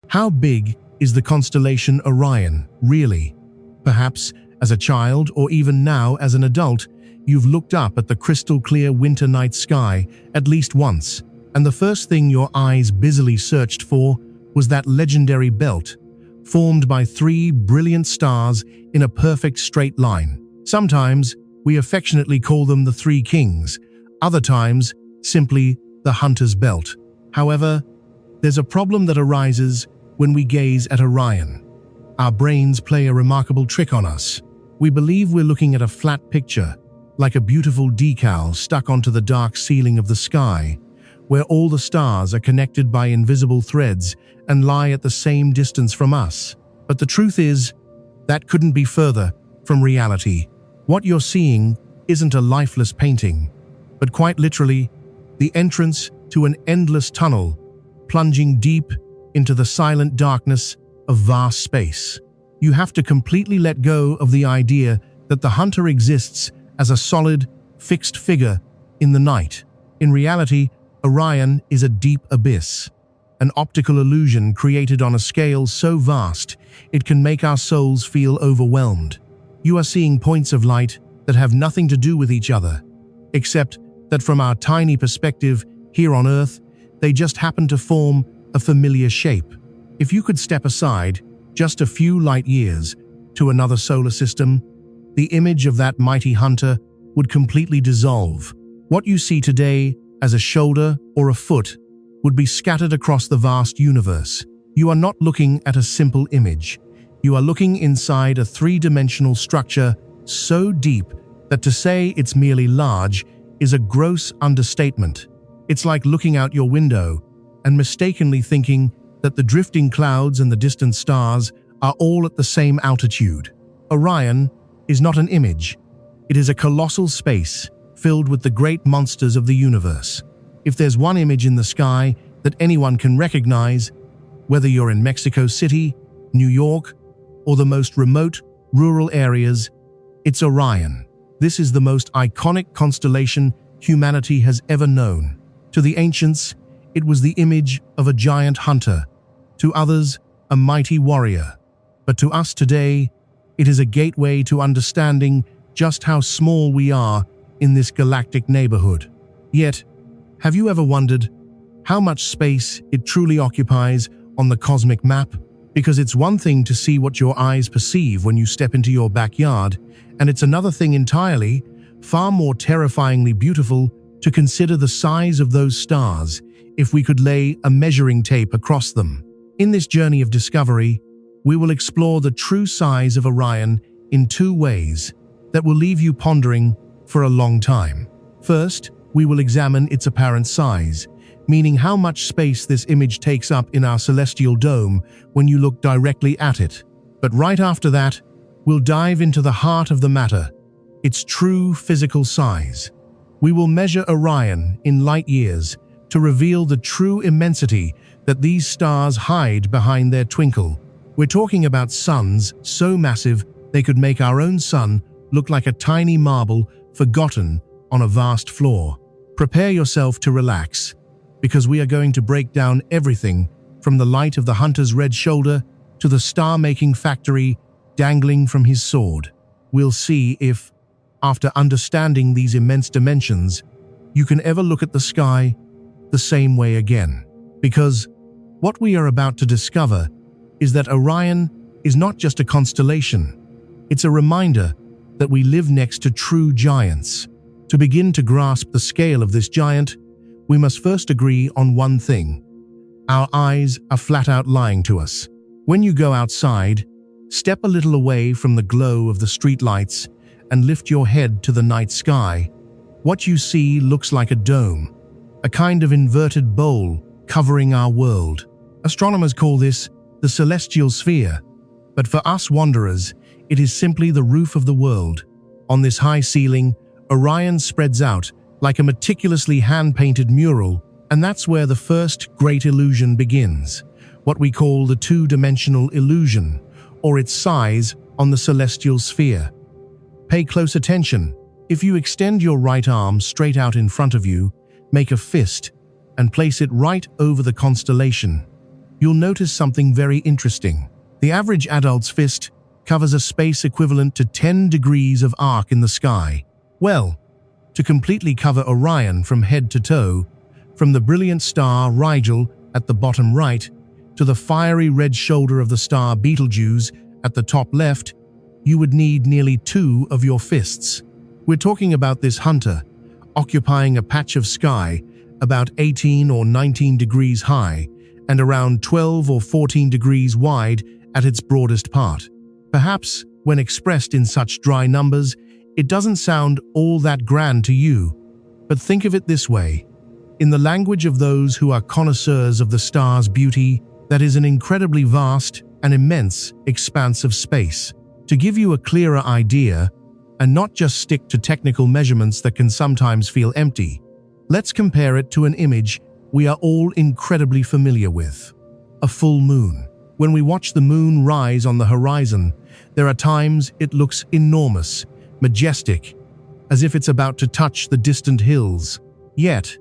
How big is the constellation Orion, really? Perhaps, as a child or even now as an adult, you've looked up at the crystal-clear winter night sky at least once, and the first thing your eyes busily searched for was that legendary belt, formed by three brilliant stars in a perfect straight line. Sometimes, we affectionately call them the Three Kings, other times, simply the Hunter's Belt. However, there's a problem that arises when we gaze at Orion. Our brains play a remarkable trick on us. We believe we're looking at a flat picture, like a beautiful decal stuck onto the dark ceiling of the sky, where all the stars are connected by invisible threads and lie at the same distance from us. But the truth is, that couldn't be further from reality. What you're seeing isn't a lifeless painting, but quite literally, the entrance to an endless tunnel, plunging deep into the silent darkness of vast space. You have to completely let go of the idea that the hunter exists as a solid, fixed figure in the night. In reality, Orion is a deep abyss, an optical illusion created on a scale so vast it can make our souls feel overwhelmed. You are seeing points of light that have nothing to do with each other, except that from our tiny perspective here on Earth, they just happen to form a familiar shape. If you could step aside just a few light years to another solar system, the image of that mighty hunter would completely dissolve. What you see today as a shoulder or a foot would be scattered across the vast universe. You are not looking at a simple image. You are looking inside a three-dimensional structure so deep that to say it's merely large is a gross understatement. It's like looking out your window and mistakenly thinking that the drifting clouds and the distant stars are all at the same altitude. Orion is not an image. It is a colossal space filled with the great monsters of the universe. If there's one image in the sky that anyone can recognize, whether you're in Mexico City, New York, or the most remote, rural areas, it's Orion. This is the most iconic constellation humanity has ever known. To the ancients, it was the image of a giant hunter. To others, a mighty warrior. But to us today, it is a gateway to understanding just how small we are in this galactic neighborhood. Yet, have you ever wondered how much space it truly occupies on the cosmic map? Because it's one thing to see what your eyes perceive when you step into your backyard, and it's another thing entirely, far more terrifyingly beautiful, to consider the size of those stars if we could lay a measuring tape across them. In this journey of discovery, we will explore the true size of Orion in two ways that will leave you pondering for a long time. First, we will examine its apparent size, meaning how much space this image takes up in our celestial dome when you look directly at it. But right after that, we'll dive into the heart of the matter, its true physical size. We will measure Orion in light years to reveal the true immensity that these stars hide behind their twinkle. We're talking about suns so massive they could make our own sun look like a tiny marble forgotten on a vast floor. Prepare yourself to relax, because we are going to break down everything from the light of the hunter's red shoulder to the star-making factory dangling from his sword. We'll see if, after understanding these immense dimensions, you can ever look at the sky the same way again. Because what we are about to discover is that Orion is not just a constellation. It's a reminder that we live next to true giants. To begin to grasp the scale of this giant, we must first agree on one thing. Our eyes are flat out lying to us. When you go outside, step a little away from the glow of the streetlights and lift your head to the night sky. What you see looks like a dome, a kind of inverted bowl covering our world. Astronomers call this the celestial sphere, but for us wanderers, it is simply the roof of the world. On this high ceiling, Orion spreads out like a meticulously hand-painted mural, and that's where the first great illusion begins, what we call the two-dimensional illusion, or its size on the celestial sphere. Pay close attention. If you extend your right arm straight out in front of you, make a fist, and place it right over the constellation, you'll notice something very interesting. The average adult's fist covers a space equivalent to 10 degrees of arc in the sky. Well, to completely cover Orion from head to toe, from the brilliant star Rigel at the bottom right to the fiery red shoulder of the star Betelgeuse at the top left, you would need nearly 2 of your fists. We're talking about this hunter, occupying a patch of sky about 18 or 19 degrees high and around 12 or 14 degrees wide at its broadest part. Perhaps, when expressed in such dry numbers, it doesn't sound all that grand to you, but think of it this way. In the language of those who are connoisseurs of the star's beauty, that is an incredibly vast and immense expanse of space. To give you a clearer idea, and not just stick to technical measurements that can sometimes feel empty, let's compare it to an image we are all incredibly familiar with: a full moon. When we watch the moon rise on the horizon, there are times it looks enormous, majestic, as if it's about to touch the distant hills. Yet,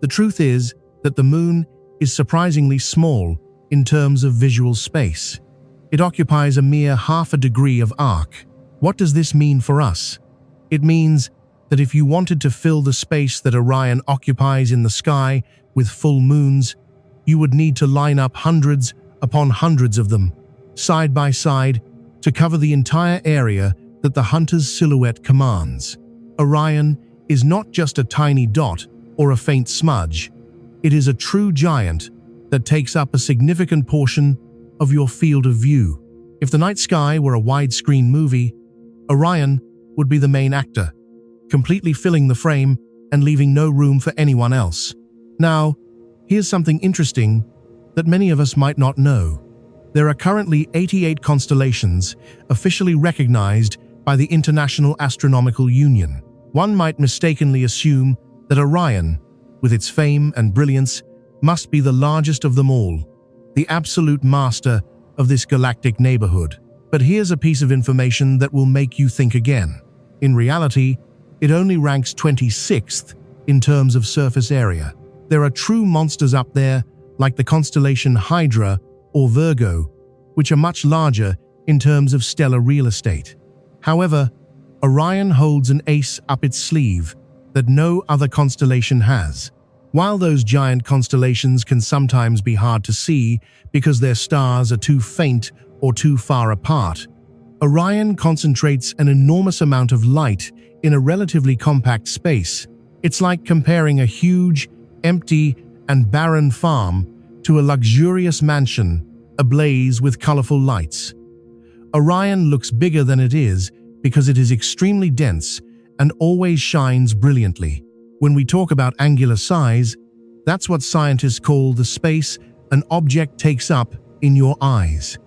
the truth is that the moon is surprisingly small in terms of visual space. It occupies a mere half a degree of arc. What does this mean for us? It means that if you wanted to fill the space that Orion occupies in the sky with full moons, you would need to line up hundreds upon hundreds of them, side by side, to cover the entire area that the hunter's silhouette commands. Orion is not just a tiny dot or a faint smudge. It is a true giant that takes up a significant portion of your field of view. If the night sky were a widescreen movie, Orion would be the main actor, completely filling the frame and leaving no room for anyone else. Now, here's something interesting that many of us might not know. There are currently 88 constellations officially recognized by the International Astronomical Union. One might mistakenly assume that Orion, with its fame and brilliance, must be the largest of them all, the absolute master of this galactic neighborhood. But here's a piece of information that will make you think again. In reality, it only ranks 26th in terms of surface area. There are true monsters up there, like the constellation Hydra or Virgo, which are much larger in terms of stellar real estate. However, Orion holds an ace up its sleeve that no other constellation has. While those giant constellations can sometimes be hard to see because their stars are too faint or too far apart, Orion concentrates an enormous amount of light in a relatively compact space. It's like comparing a huge, empty, and barren farm to a luxurious mansion ablaze with colorful lights. Orion looks bigger than it is because it is extremely dense and always shines brilliantly. When we talk about angular size, that's what scientists call the space an object takes up in your eyes.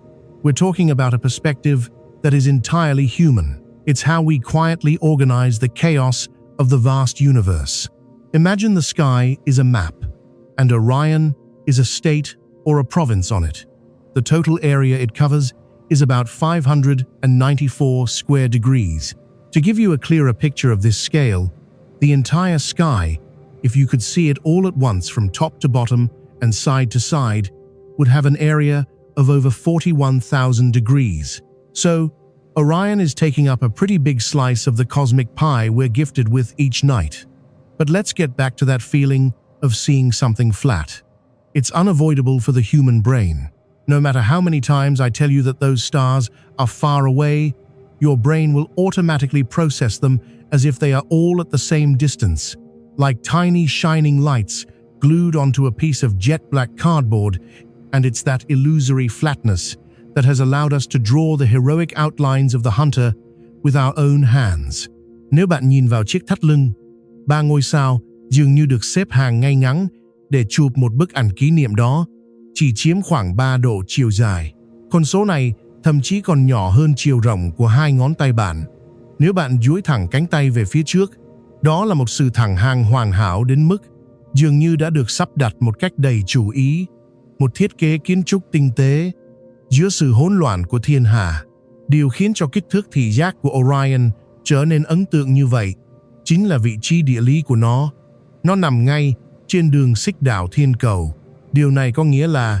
We're talking about a perspective that is entirely human. It's how we quietly organize the chaos of the vast universe. Imagine the sky is a map, and Orion is a state or a province on it. The total area it covers is about 594 square degrees. To give you a clearer picture of this scale, the entire sky, if you could see it all at once from top to bottom and side to side, would have an area of over 41,000 degrees. So, Orion is taking up a pretty big slice of the cosmic pie we're gifted with each night. But let's get back to that feeling of seeing something flat. It's unavoidable for the human brain. No matter how many times I tell you that those stars are far away, your brain will automatically process them as if they are all at the same distance, like tiny shining lights glued onto a piece of jet black cardboard, and it's that illusory flatness that has allowed us to draw the heroic outlines of the hunter with our own hands. Nếu bạn nhìn vào chiếc thắt lưng, 3 ngôi sao dường như được xếp hàng ngay ngắn để chụp một bức ảnh kỷ niệm đó, chỉ chiếm khoảng 3 độ chiều dài. Con số này thậm chí còn nhỏ hơn chiều rộng của 2 ngón tay bạn. Nếu bạn duỗi thẳng cánh tay về phía trước, đó là một sự thẳng hàng hoàn hảo đến mức dường như đã được sắp đặt một cách đầy chú ý, một thiết kế kiến trúc tinh tế giữa sự hỗn loạn của thiên hà. Điều khiến cho kích thước thị giác của Orion trở nên ấn tượng như vậy chính là vị trí địa lý của nó. Nó nằm ngay trên đường xích đạo thiên cầu. Điều này có nghĩa là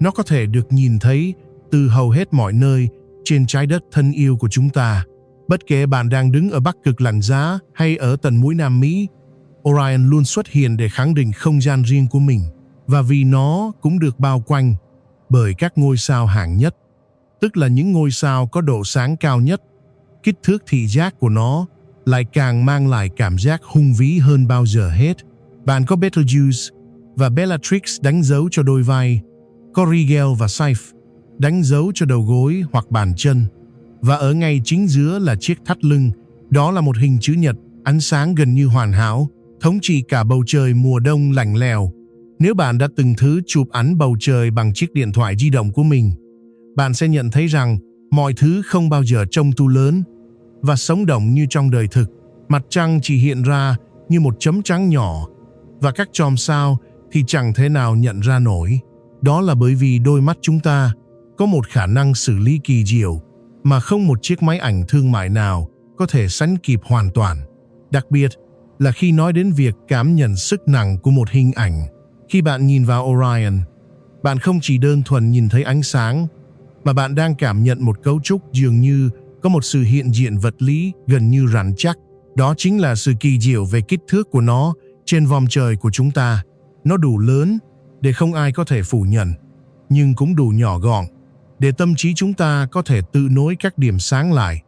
Nó có thể được nhìn thấy từ hầu hết mọi nơi trên trái đất thân yêu của chúng ta. Bất kể bạn đang đứng ở Bắc Cực lạnh giá hay ở tận mũi Nam Mỹ, Orion luôn xuất hiện để khẳng định không gian riêng của mình. Và vì nó cũng được bao quanh bởi các ngôi sao hạng nhất, tức là những ngôi sao có độ sáng cao nhất, kích thước thị giác của nó lại càng mang lại cảm giác hung vĩ hơn bao giờ hết. Bạn có Betelgeuse và Bellatrix đánh dấu cho đôi vai, có Rigel và Scythe đánh dấu cho đầu gối hoặc bàn chân, và ở ngay chính giữa là chiếc thắt lưng. Đó là một hình chữ nhật, ánh sáng gần như hoàn hảo, thống trị cả bầu trời mùa đông lạnh lẽo. Nếu bạn đã từng thử chụp ảnh bầu trời bằng chiếc điện thoại di động của mình, bạn sẽ nhận thấy rằng mọi thứ không bao giờ trông to lớn và sống động như trong đời thực. Mặt trăng chỉ hiện ra như một chấm trắng nhỏ, và các chòm sao thì chẳng thể nào nhận ra nổi. Đó là bởi vì đôi mắt chúng ta có một khả năng xử lý kỳ diệu mà không một chiếc máy ảnh thương mại nào có thể sánh kịp hoàn toàn. Đặc biệt là khi nói đến việc cảm nhận sức nặng của một hình ảnh. Khi bạn nhìn vào Orion, bạn không chỉ đơn thuần nhìn thấy ánh sáng, mà bạn đang cảm nhận một cấu trúc dường như có một sự hiện diện vật lý gần như rắn chắc. Đó chính là sự kỳ diệu về kích thước của nó trên vòm trời của chúng ta. Nó đủ lớn để không ai có thể phủ nhận, nhưng cũng đủ nhỏ gọn để tâm trí chúng ta có thể tự nối các điểm sáng lại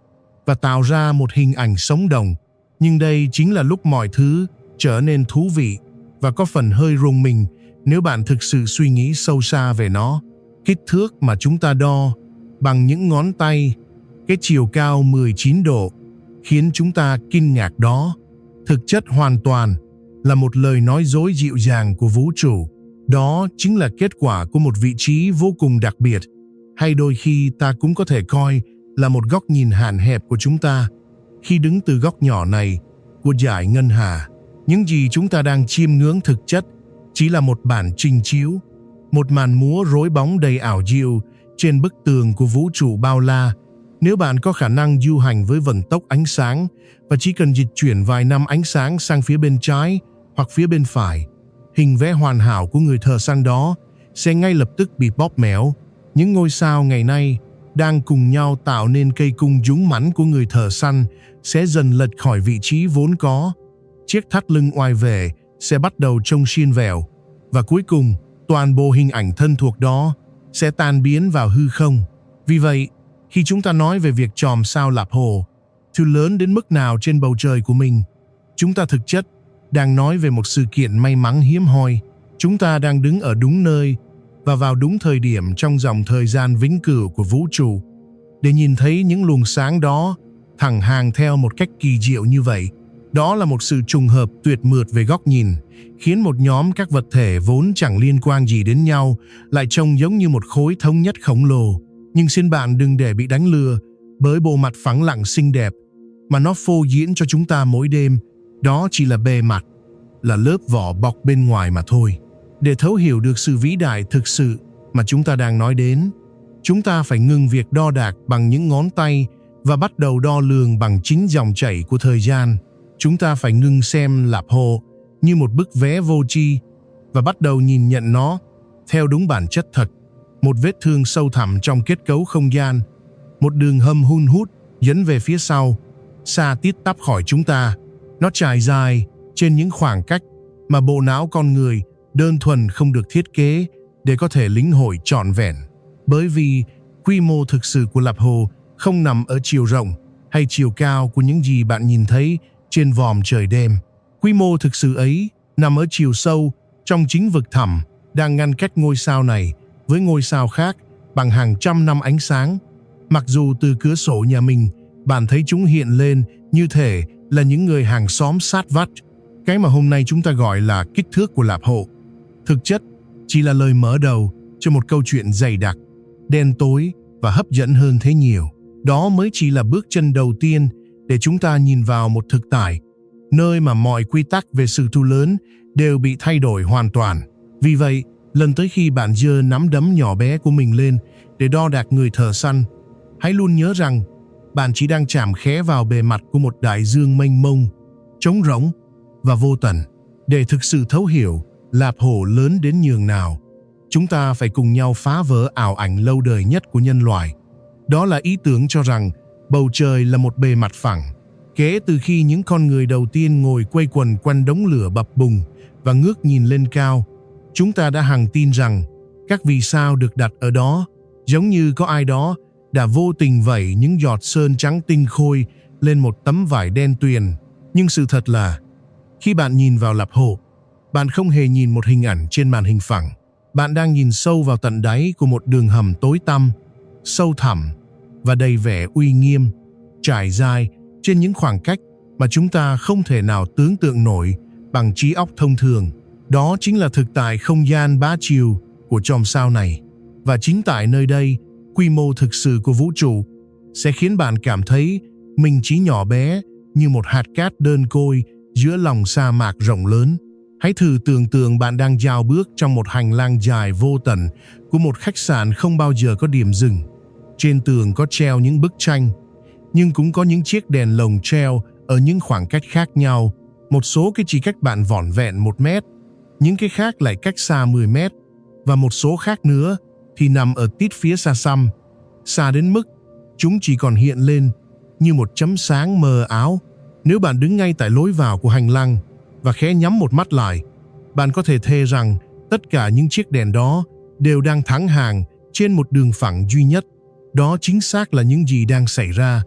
và tạo ra một hình ảnh sống động. Nhưng đây chính là lúc mọi thứ trở nên thú vị và có phần hơi rùng mình nếu bạn thực sự suy nghĩ sâu xa về nó. Kích thước mà chúng ta đo bằng những ngón tay, cái chiều cao 19 độ, khiến chúng ta kinh ngạc đó, thực chất hoàn toàn là một lời nói dối dịu dàng của vũ trụ. Đó chính là kết quả của một vị trí vô cùng đặc biệt, hay đôi khi ta cũng có thể coi là một góc nhìn hạn hẹp của chúng ta. Khi đứng từ góc nhỏ này của dải ngân hà, những gì chúng ta đang chiêm ngưỡng thực chất chỉ là một bản trình chiếu, một màn múa rối bóng đầy ảo diệu trên bức tường của vũ trụ bao la. Nếu bạn có khả năng du hành với vận tốc ánh sáng và chỉ cần dịch chuyển vài năm ánh sáng sang phía bên trái hoặc phía bên phải, hình vẽ hoàn hảo của người thợ săn đó sẽ ngay lập tức bị bóp méo. Những ngôi sao ngày nay đang cùng nhau tạo nên cây cung dũng mãnh của người thợ săn sẽ dần lệch khỏi vị trí vốn có. Chiếc thắt lưng oai vệ sẽ bắt đầu trông xiên vẹo, và cuối cùng toàn bộ hình ảnh thân thuộc đó sẽ tan biến vào hư không. Vì vậy, khi chúng ta nói về việc chòm sao Lạp Hồ thứ lớn đến mức nào trên bầu trời của mình, chúng ta thực chất đang nói về một sự kiện may mắn hiếm hoi. Chúng ta đang đứng ở đúng nơi và vào đúng thời điểm trong dòng thời gian vĩnh cửu của vũ trụ để nhìn thấy những luồng sáng đó thẳng hàng theo một cách kỳ diệu như vậy. Đó là một sự trùng hợp tuyệt mượt về góc nhìn, khiến một nhóm các vật thể vốn chẳng liên quan gì đến nhau lại trông giống như một khối thống nhất khổng lồ. Nhưng xin bạn đừng để bị đánh lừa bởi bộ mặt phẳng lặng xinh đẹp mà nó phô diễn cho chúng ta mỗi đêm. Đó chỉ là bề mặt, là lớp vỏ bọc bên ngoài mà thôi. Để thấu hiểu được sự vĩ đại thực sự mà chúng ta đang nói đến, chúng ta phải ngừng việc đo đạc bằng những ngón tay và bắt đầu đo lường bằng chính dòng chảy của thời gian. Chúng ta phải ngừng xem Lạp Hồ như một bức vẽ vô tri và bắt đầu nhìn nhận nó theo đúng bản chất thật. Một vết thương sâu thẳm trong kết cấu không gian, một đường hầm hun hút dẫn về phía sau, xa tít tắp khỏi chúng ta. Nó trải dài trên những khoảng cách mà bộ não con người đơn thuần không được thiết kế để có thể lĩnh hội trọn vẹn. Bởi vì quy mô thực sự của Lạp Hồ không nằm ở chiều rộng hay chiều cao của những gì bạn nhìn thấy trên vòm trời đêm. Quy mô thực sự ấy nằm ở chiều sâu trong chính vực thẳm đang ngăn cách ngôi sao này với ngôi sao khác bằng hàng trăm năm ánh sáng. Mặc dù từ cửa sổ nhà mình bạn thấy chúng hiện lên như thể là những người hàng xóm sát vách, cái mà hôm nay chúng ta gọi là kích thước của Lạp Hồ thực chất chỉ là lời mở đầu cho một câu chuyện dày đặc, đen tối và hấp dẫn hơn thế nhiều. Đó mới chỉ là bước chân đầu tiên để chúng ta nhìn vào một thực tại, nơi mà mọi quy tắc về sự thu lớn đều bị thay đổi hoàn toàn. Vì vậy, lần tới khi bạn giơ nắm đấm nhỏ bé của mình lên để đo đạc người thợ săn, hãy luôn nhớ rằng bạn chỉ đang chạm khẽ vào bề mặt của một đại dương mênh mông, trống rỗng và vô tận. Để thực sự thấu hiểu Lạp Hồ lớn đến nhường nào, chúng ta phải cùng nhau phá vỡ ảo ảnh lâu đời nhất của nhân loại. Đó là ý tưởng cho rằng bầu trời là một bề mặt phẳng. Kể từ khi những con người đầu tiên ngồi quây quần quanh đống lửa bập bùng và ngước nhìn lên cao, chúng ta đã hằng tin rằng các vì sao được đặt ở đó, giống như có ai đó đã vô tình vẩy những giọt sơn trắng tinh khôi lên một tấm vải đen tuyền. Nhưng sự thật là, khi bạn nhìn vào lạp hộ, bạn không hề nhìn một hình ảnh trên màn hình phẳng. Bạn đang nhìn sâu vào tận đáy của một đường hầm tối tăm, sâu thẳm và đầy vẻ uy nghiêm, trải dài trên những khoảng cách mà chúng ta không thể nào tưởng tượng nổi bằng trí óc thông thường. Đó chính là thực tại không gian bá chiều của chòm sao này. Và chính tại nơi đây, quy mô thực sự của vũ trụ sẽ khiến bạn cảm thấy mình chỉ nhỏ bé như một hạt cát đơn côi giữa lòng sa mạc rộng lớn. Hãy thử tưởng tượng bạn đang dạo bước trong một hành lang dài vô tận của một khách sạn không bao giờ có điểm dừng. Trên tường có treo những bức tranh, nhưng cũng có những chiếc đèn lồng treo ở những khoảng cách khác nhau. Một số cái chỉ cách bạn vỏn vẹn 1 mét, những cái khác lại cách xa 10 mét, và một số khác nữa thì nằm ở tít phía xa xăm, xa đến mức chúng chỉ còn hiện lên như một chấm sáng mờ ảo. Nếu bạn đứng ngay tại lối vào của hành lang và khẽ nhắm một mắt lại, bạn có thể thề rằng tất cả những chiếc đèn đó đều đang thắng hàng trên một đường phẳng duy nhất. Đó chính xác là những gì đang xảy ra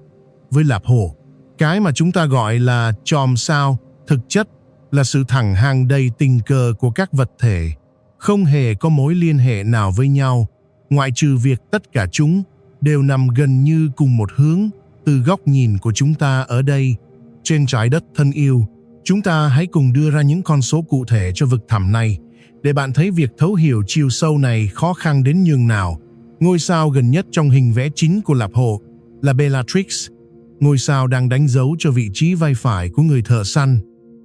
với lạp hồ. Cái mà chúng ta gọi là chòm sao thực chất là sự thẳng hàng đầy tình cờ của các vật thể, không hề có mối liên hệ nào với nhau, ngoại trừ việc tất cả chúng đều nằm gần như cùng một hướng từ góc nhìn của chúng ta ở đây. Trên trái đất thân yêu, chúng ta hãy cùng đưa ra những con số cụ thể cho vực thẳm này để bạn thấy việc thấu hiểu chiều sâu này khó khăn đến nhường nào. Ngôi sao gần nhất trong hình vẽ chính của lạp hồ là Betelgeuse, ngôi sao đang đánh dấu cho vị trí vai phải của người thợ săn.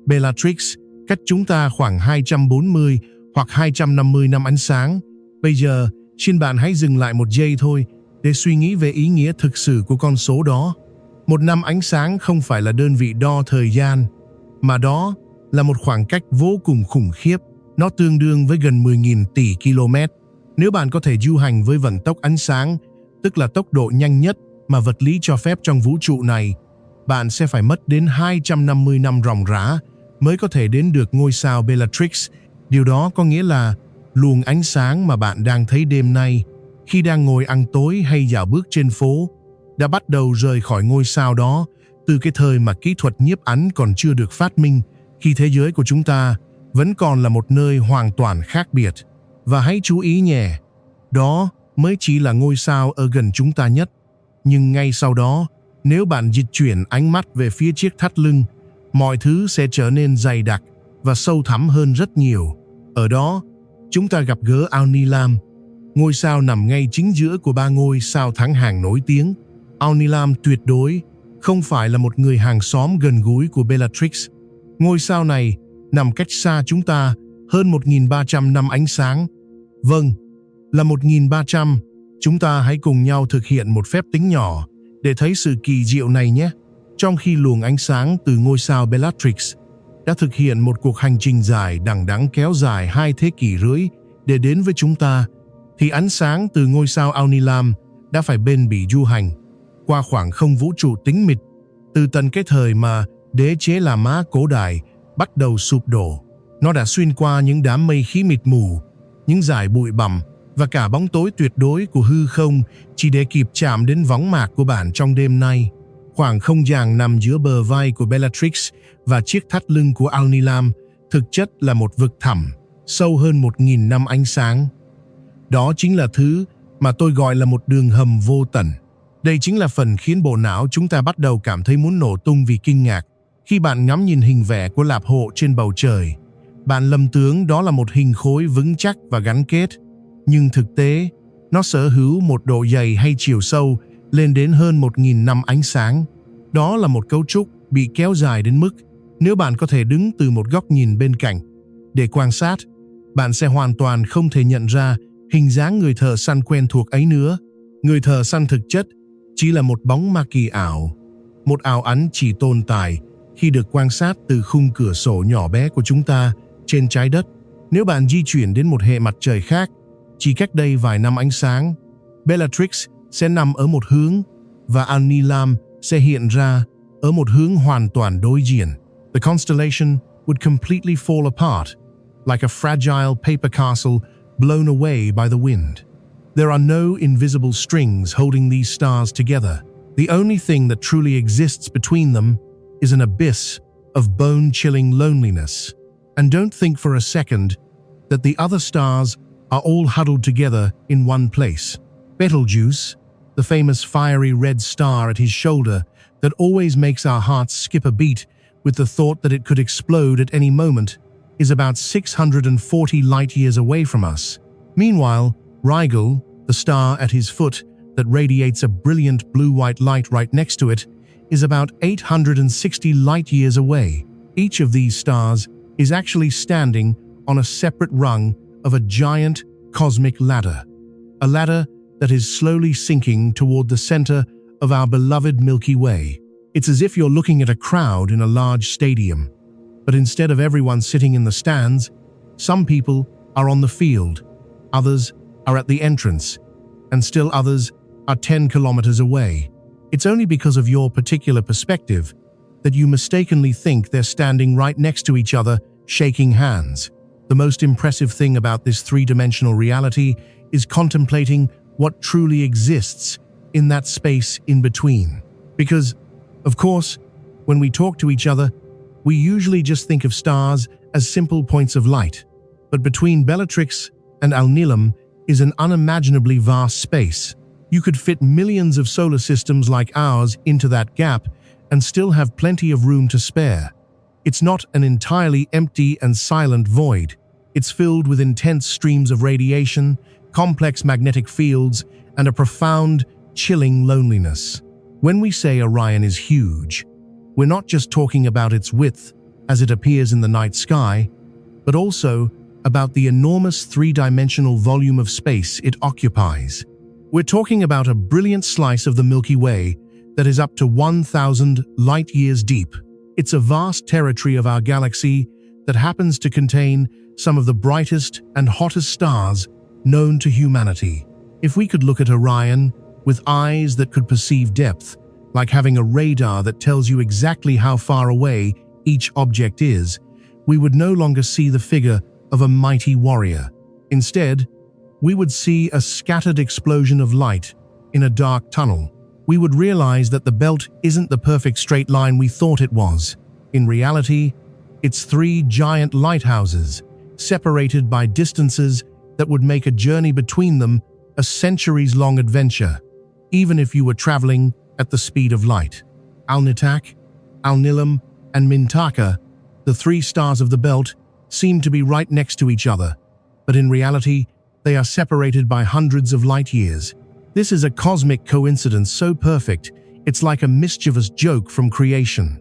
Betelgeuse cách chúng ta khoảng 240 hoặc 250 năm ánh sáng. Bây giờ, xin bạn hãy dừng lại một giây thôi để suy nghĩ về ý nghĩa thực sự của con số đó. Một năm ánh sáng không phải là đơn vị đo thời gian, mà đó là một khoảng cách vô cùng khủng khiếp. Nó tương đương với gần 10.000 tỷ km. Nếu bạn có thể du hành với vận tốc ánh sáng, tức là tốc độ nhanh nhất mà vật lý cho phép trong vũ trụ này, bạn sẽ phải mất đến 250 năm ròng rã mới có thể đến được ngôi sao Betelgeuse. Điều đó có nghĩa là luồng ánh sáng mà bạn đang thấy đêm nay khi đang ngồi ăn tối hay dạo bước trên phố đã bắt đầu rời khỏi ngôi sao đó từ cái thời mà kỹ thuật nhiếp ánh còn chưa được phát minh, khi thế giới của chúng ta vẫn còn là một nơi hoàn toàn khác biệt. Và hãy chú ý nhé, đó mới chỉ là ngôi sao ở gần chúng ta nhất. Nhưng ngay sau đó, nếu bạn dịch chuyển ánh mắt về phía chiếc thắt lưng, mọi thứ sẽ trở nên dày đặc và sâu thẳm hơn rất nhiều. Ở đó, chúng ta gặp gỡ Alnilam, ngôi sao nằm ngay chính giữa của 3 ngôi sao thắng hàng nổi tiếng. Alnilam tuyệt đối không phải là một người hàng xóm gần gũi của Betelgeuse. Ngôi sao này nằm cách xa chúng ta hơn 1.300 năm ánh sáng. Vâng, là 1.300. Chúng ta hãy cùng nhau thực hiện một phép tính nhỏ để thấy sự kỳ diệu này nhé. Trong khi luồng ánh sáng từ ngôi sao Betelgeuse đã thực hiện một cuộc hành trình dài đằng đẵng kéo dài 2 thế kỷ rưỡi để đến với chúng ta, thì ánh sáng từ ngôi sao Alnilam đã phải bền bỉ du hành qua khoảng không vũ trụ tĩnh mịch từ tận cái thời mà đế chế La Mã cổ đại bắt đầu sụp đổ. Nó đã xuyên qua những đám mây khí mịt mù, những dải bụi bặm và cả bóng tối tuyệt đối của hư không chỉ để kịp chạm đến võng mạc của bạn trong đêm nay. Khoảng không gian nằm giữa bờ vai của Betelgeuse và chiếc thắt lưng của Alnilam thực chất là một vực thẳm sâu hơn 1.000 năm ánh sáng. Đó chính là thứ mà tôi gọi là một đường hầm vô tận. Đây chính là phần khiến bộ não chúng ta bắt đầu cảm thấy muốn nổ tung vì kinh ngạc. Khi bạn ngắm nhìn hình vẽ của lạp hộ trên bầu trời, bạn lầm tưởng đó là một hình khối vững chắc và gắn kết. Nhưng thực tế, nó sở hữu một độ dày hay chiều sâu lên đến hơn 1.000 năm ánh sáng. Đó là một cấu trúc bị kéo dài đến mức nếu bạn có thể đứng từ một góc nhìn bên cạnh để quan sát, bạn sẽ hoàn toàn không thể nhận ra hình dáng người thợ săn quen thuộc ấy nữa. Người thợ săn thực chất chỉ là một bóng ma kỳ ảo, một ảo ảnh chỉ tồn tại khi được quan sát từ khung cửa sổ nhỏ bé của chúng ta trên trái đất. Nếu bạn di chuyển đến một hệ mặt trời khác, chỉ cách đây vài năm ánh sáng, Bellatrix sẽ nằm ở một hướng và Alnilam sẽ hiện ra ở một hướng hoàn toàn đối diện. The constellation would completely fall apart, like a fragile paper castle blown away by the wind. There are no invisible strings holding these stars together. The only thing that truly exists between them is an abyss of bone-chilling loneliness. And don't think for a second that the other stars are all huddled together in one place. Betelgeuse, the famous fiery red star at his shoulder that always makes our hearts skip a beat with the thought that it could explode at any moment, is about 640 light-years away from us. Meanwhile, Rigel, the star at his foot that radiates a brilliant blue-white light right next to it, is about 860 light-years away. Each of these stars is actually standing on a separate rung of a giant cosmic ladder. A ladder that is slowly sinking toward the center of our beloved Milky Way. It's as if you're looking at a crowd in a large stadium. But instead of everyone sitting in the stands, some people are on the field, others are at the entrance, and still others are 10 kilometers away. It's only because of your particular perspective that you mistakenly think they're standing right next to each other, shaking hands. The most impressive thing about this three-dimensional reality is contemplating what truly exists in that space in between. Because, of course, when we talk to each other, we usually just think of stars as simple points of light. But between Bellatrix and Alnilam is an unimaginably vast space. You could fit millions of solar systems like ours into that gap and still have plenty of room to spare. It's not an entirely empty and silent void. It's filled with intense streams of radiation, complex magnetic fields, and a profound, chilling loneliness. When we say Orion is huge, we're not just talking about its width as it appears in the night sky, but also about the enormous three-dimensional volume of space it occupies. We're talking about a brilliant slice of the Milky Way that is up to 1,000 light-years deep. It's a vast territory of our galaxy that happens to contain some of the brightest and hottest stars known to humanity. If we could look at Orion with eyes that could perceive depth, like having a radar that tells you exactly how far away each object is, we would no longer see the figure of a mighty warrior. Instead, we would see a scattered explosion of light in a dark tunnel. We would realize that the belt isn't the perfect straight line we thought it was. In reality, it's three giant lighthouses, separated by distances that would make a journey between them a centuries-long adventure, even if you were traveling at the speed of light. Alnitak, Alnilam, and Mintaka, the three stars of the belt, seem to be right next to each other, but in reality, they are separated by hundreds of light years. This is a cosmic coincidence so perfect, it's like a mischievous joke from creation.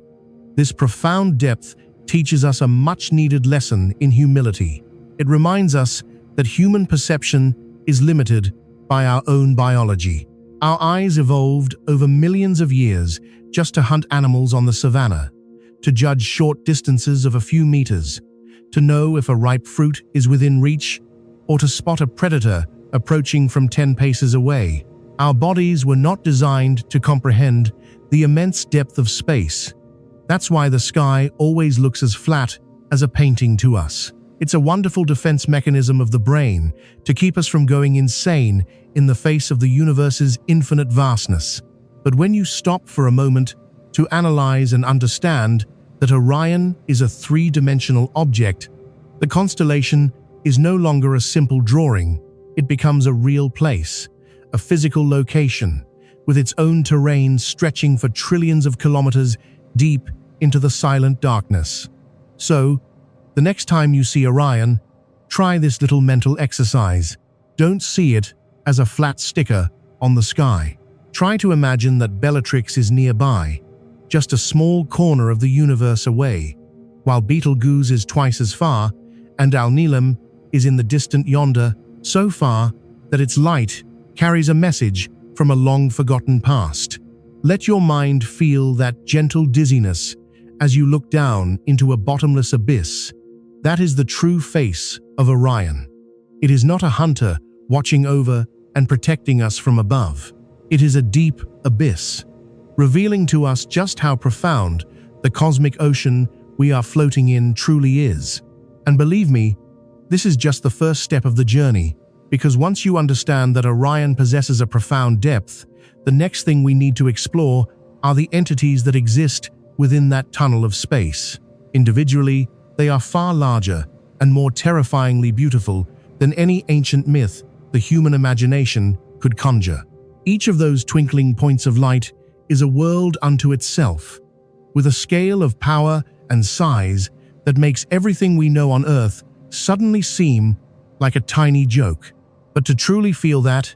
This profound depth teaches us a much-needed lesson in humility. It reminds us that human perception is limited by our own biology. Our eyes evolved over millions of years just to hunt animals on the savannah, to judge short distances of a few meters, to know if a ripe fruit is within reach, or to spot a predator approaching from 10 paces away. Our bodies were not designed to comprehend the immense depth of space. That's why the sky always looks as flat as a painting to us. It's a wonderful defense mechanism of the brain to keep us from going insane in the face of the universe's infinite vastness. But when you stop for a moment to analyze and understand that Orion is a three-dimensional object, the constellation is no longer a simple drawing. It becomes a real place, a physical location, with its own terrain stretching for trillions of kilometers deep into the silent darkness. So, the next time you see Orion, try this little mental exercise. Don't see it as a flat sticker on the sky. Try to imagine that Bellatrix is nearby, just a small corner of the universe away, while Betelgeuse is twice as far, and Alnilam is in the distant yonder, so far that its light carries a message from a long-forgotten past. Let your mind feel that gentle dizziness as you look down into a bottomless abyss. That is the true face of Orion. It is not a hunter watching over and protecting us from above. It is a deep abyss, revealing to us just how profound the cosmic ocean we are floating in truly is. And believe me, this is just the first step of the journey, because once you understand that Orion possesses a profound depth, the next thing we need to explore are the entities that exist within that tunnel of space. Individually, they are far larger and more terrifyingly beautiful than any ancient myth the human imagination could conjure. Each of those twinkling points of light is a world unto itself, with a scale of power and size that makes everything we know on Earth suddenly seem like a tiny joke. But to truly feel that,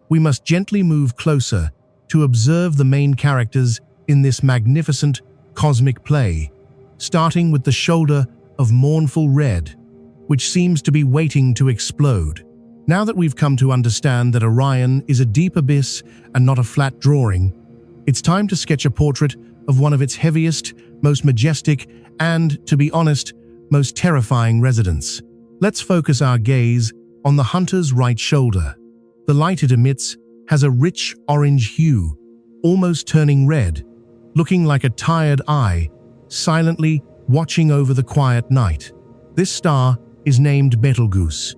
we must gently move closer to observe the main characters in this magnificent cosmic play, starting with the shoulder of mournful red, which seems to be waiting to explode. Now that we've come to understand that Orion is a deep abyss and not a flat drawing, it's time to sketch a portrait of one of its heaviest, most majestic, and, to be honest, most terrifying residents. Let's focus our gaze on the hunter's right shoulder. The light it emits has a rich orange hue, almost turning red, looking like a tired eye, silently watching over the quiet night. This star is named Betelgeuse,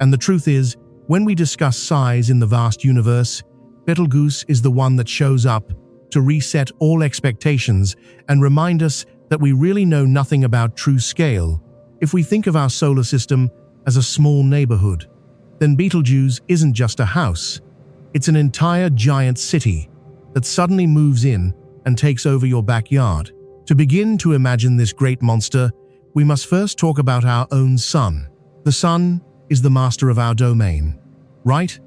and the truth is, when we discuss size in the vast universe, Betelgeuse is the one that shows up to reset all expectations and remind us that we really know nothing about true scale. If we think of our solar system as a small neighborhood, then Betelgeuse isn't just a house. It's an entire giant city that suddenly moves in and takes over your backyard. To begin to imagine this great monster, we must first talk about our own sun. The sun is the master of our domain, right?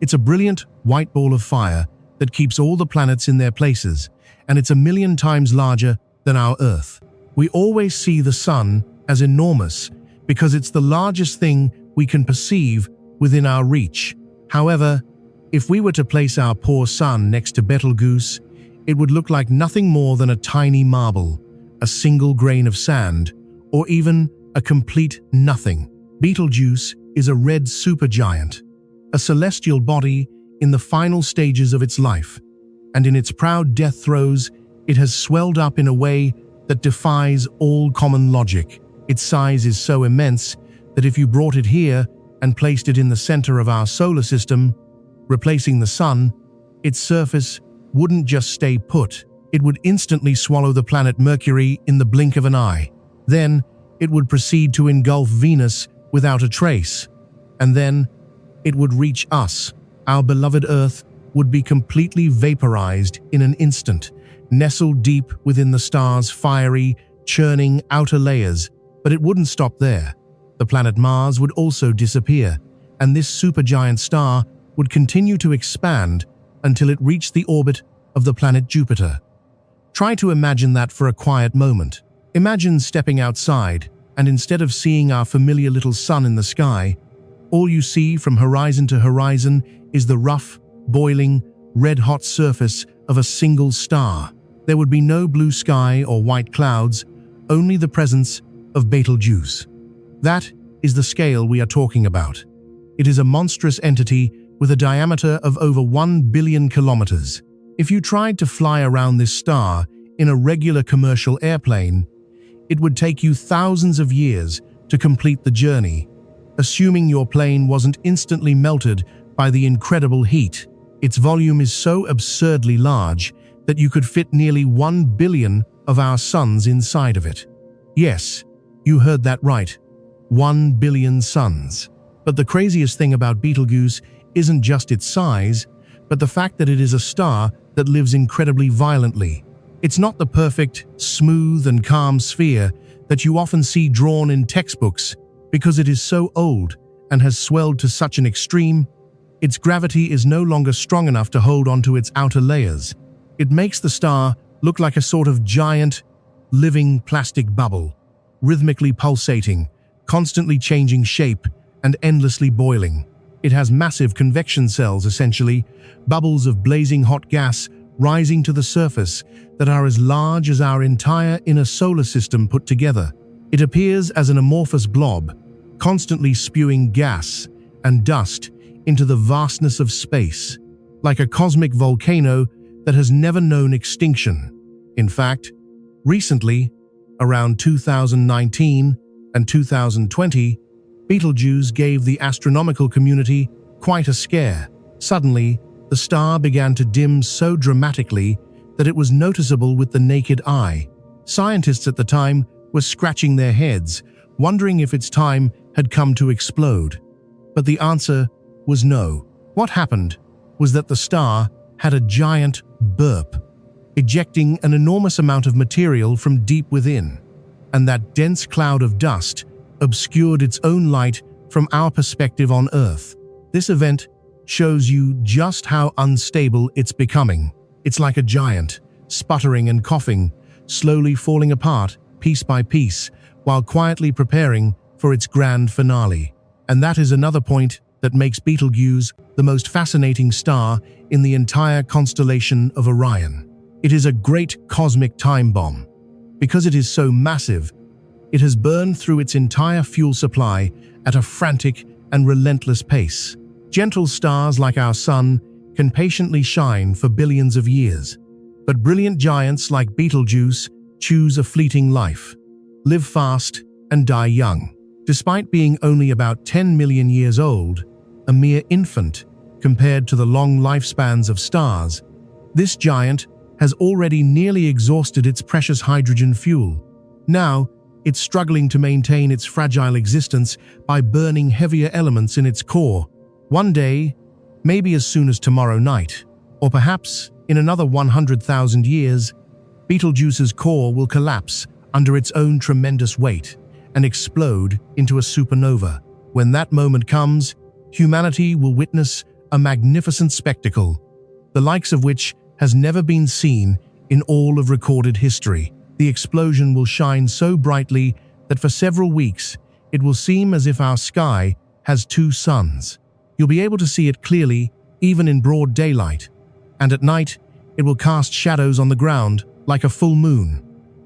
It's a brilliant white ball of fire that keeps all the planets in their places, and it's a million times larger than our Earth. We always see the sun as enormous because it's the largest thing we can perceive within our reach. However, if we were to place our poor sun next to Betelgeuse, it would look like nothing more than a tiny marble, a single grain of sand, or even a complete nothing. Betelgeuse is a red supergiant, a celestial body in the final stages of its life, and in its proud death throes, it has swelled up in a way that defies all common logic. Its size is so immense that if you brought it here and placed it in the center of our solar system, replacing the sun, its surface wouldn't just stay put. It would instantly swallow the planet Mercury in the blink of an eye. Then, it would proceed to engulf Venus without a trace. And then, it would reach us. Our beloved Earth would be completely vaporized in an instant, nestled deep within the star's fiery, churning outer layers. But it wouldn't stop there. The planet Mars would also disappear, and this supergiant star would continue to expand until it reached the orbit of the planet Jupiter. Try to imagine that for a quiet moment. Imagine stepping outside, and instead of seeing our familiar little sun in the sky, all you see from horizon to horizon is the rough, boiling, red-hot surface of a single star. There would be no blue sky or white clouds, only the presence of Betelgeuse. That is the scale we are talking about. It is a monstrous entity with a diameter of over 1 billion kilometers. If you tried to fly around this star in a regular commercial airplane, it would take you thousands of years to complete the journey, assuming your plane wasn't instantly melted by the incredible heat. Its volume is so absurdly large that you could fit nearly 1 billion of our suns inside of it. Yes, you heard that right. 1 billion suns. But the craziest thing about Betelgeuse isn't just its size, but the fact that it is a star that lives incredibly violently. It's not the perfect, smooth and calm sphere that you often see drawn in textbooks, because it is so old and has swelled to such an extreme. Its gravity is no longer strong enough to hold onto its outer layers. It makes the star look like a sort of giant, living plastic bubble, rhythmically pulsating, constantly changing shape, and endlessly boiling. It has massive convection cells, essentially, bubbles of blazing hot gas rising to the surface that are as large as our entire inner solar system put together. It appears as an amorphous blob, constantly spewing gas and dust into the vastness of space, like a cosmic volcano that has never known extinction. In fact, recently, around 2019 and 2020, Betelgeuse gave the astronomical community quite a scare. Suddenly, the star began to dim so dramatically that it was noticeable with the naked eye. Scientists at the time were scratching their heads, wondering if its time had come to explode. But the answer was no. What happened was that the star had a giant burp, ejecting an enormous amount of material from deep within, and that dense cloud of dust obscured its own light from our perspective on Earth. This event shows you just how unstable it's becoming. It's like a giant, sputtering and coughing, slowly falling apart piece by piece, while quietly preparing for its grand finale. And that is another point that makes Betelgeuse the most fascinating star in the entire constellation of Orion. It is a great cosmic time bomb. Because it is so massive, it has burned through its entire fuel supply at a frantic and relentless pace. Gentle stars like our Sun can patiently shine for billions of years, but brilliant giants like Betelgeuse choose a fleeting life, live fast, and die young. Despite being only about 10 million years old, a mere infant compared to the long lifespans of stars, this giant has already nearly exhausted its precious hydrogen fuel. Now, it's struggling to maintain its fragile existence by burning heavier elements in its core. One day, maybe as soon as tomorrow night, or perhaps in another 100,000 years, Betelgeuse's core will collapse under its own tremendous weight and explode into a supernova. When that moment comes, humanity will witness a magnificent spectacle, the likes of which has never been seen in all of recorded history. The explosion will shine so brightly that for several weeks it will seem as if our sky has two suns. You'll be able to see it clearly even in broad daylight, and at night it will cast shadows on the ground like a full moon,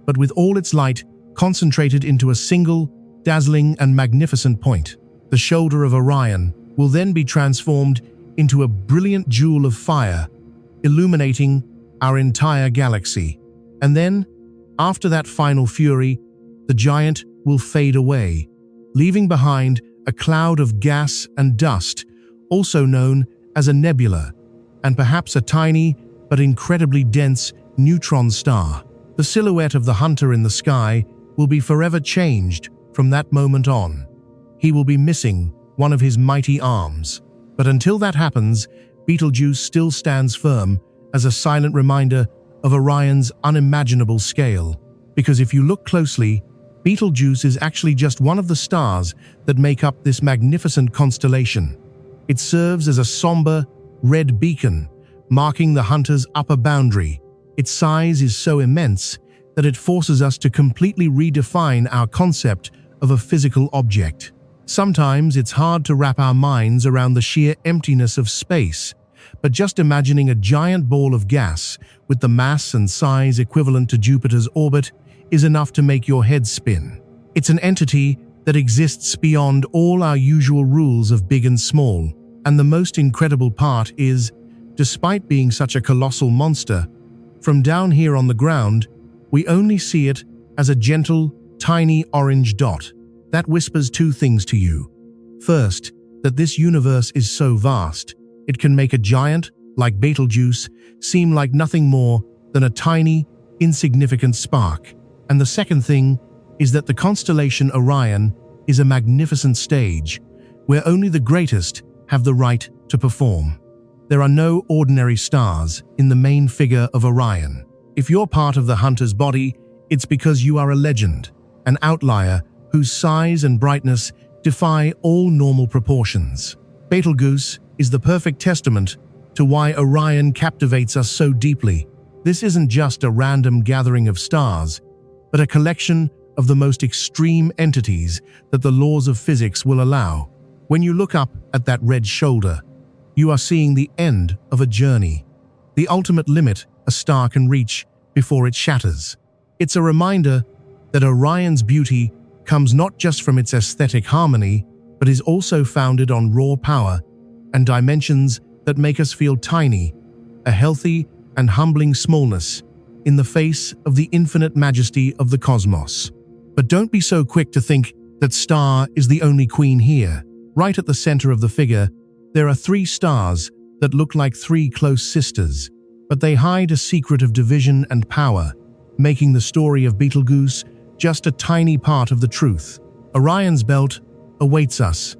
but with all its light concentrated into a single, dazzling and magnificent point. The shoulder of Orion will then be transformed into a brilliant jewel of fire, illuminating our entire galaxy. And then, after that final fury, the giant will fade away, leaving behind a cloud of gas and dust, also known as a nebula, and perhaps a tiny but incredibly dense neutron star. The silhouette of the hunter in the sky will be forever changed from that moment on. He will be missing one of his mighty arms. But until that happens, Betelgeuse still stands firm as a silent reminder of Orion's unimaginable scale. Because if you look closely, Betelgeuse is actually just one of the stars that make up this magnificent constellation. It serves as a somber, red beacon, marking the hunter's upper boundary. Its size is so immense that it forces us to completely redefine our concept of a physical object. Sometimes it's hard to wrap our minds around the sheer emptiness of space, but just imagining a giant ball of gas with the mass and size equivalent to Jupiter's orbit is enough to make your head spin. It's an entity that exists beyond all our usual rules of big and small. And the most incredible part is, despite being such a colossal monster, from down here on the ground, we only see it as a gentle, tiny orange dot. That whispers two things to you. First, that this universe is so vast, it can make a giant, like Betelgeuse, seem like nothing more than a tiny, insignificant spark. And the second thing is that the constellation Orion is a magnificent stage, where only the greatest have the right to perform. There are no ordinary stars in the main figure of Orion. If you're part of the hunter's body, it's because you are a legend, an outlier whose size and brightness defy all normal proportions. Betelgeuse is the perfect testament to why Orion captivates us so deeply. This isn't just a random gathering of stars, but a collection of the most extreme entities that the laws of physics will allow. When you look up at that red shoulder, you are seeing the end of a journey, the ultimate limit a star can reach before it shatters. It's a reminder that Orion's beauty comes not just from its aesthetic harmony, but is also founded on raw power and dimensions that make us feel tiny, a healthy and humbling smallness in the face of the infinite majesty of the cosmos. But don't be so quick to think that star is the only queen here. Right at the center of the figure, there are 3 stars that look like 3 close sisters, but they hide a secret of division and power, making the story of Betelgeuse just a tiny part of the truth. Orion's belt awaits us,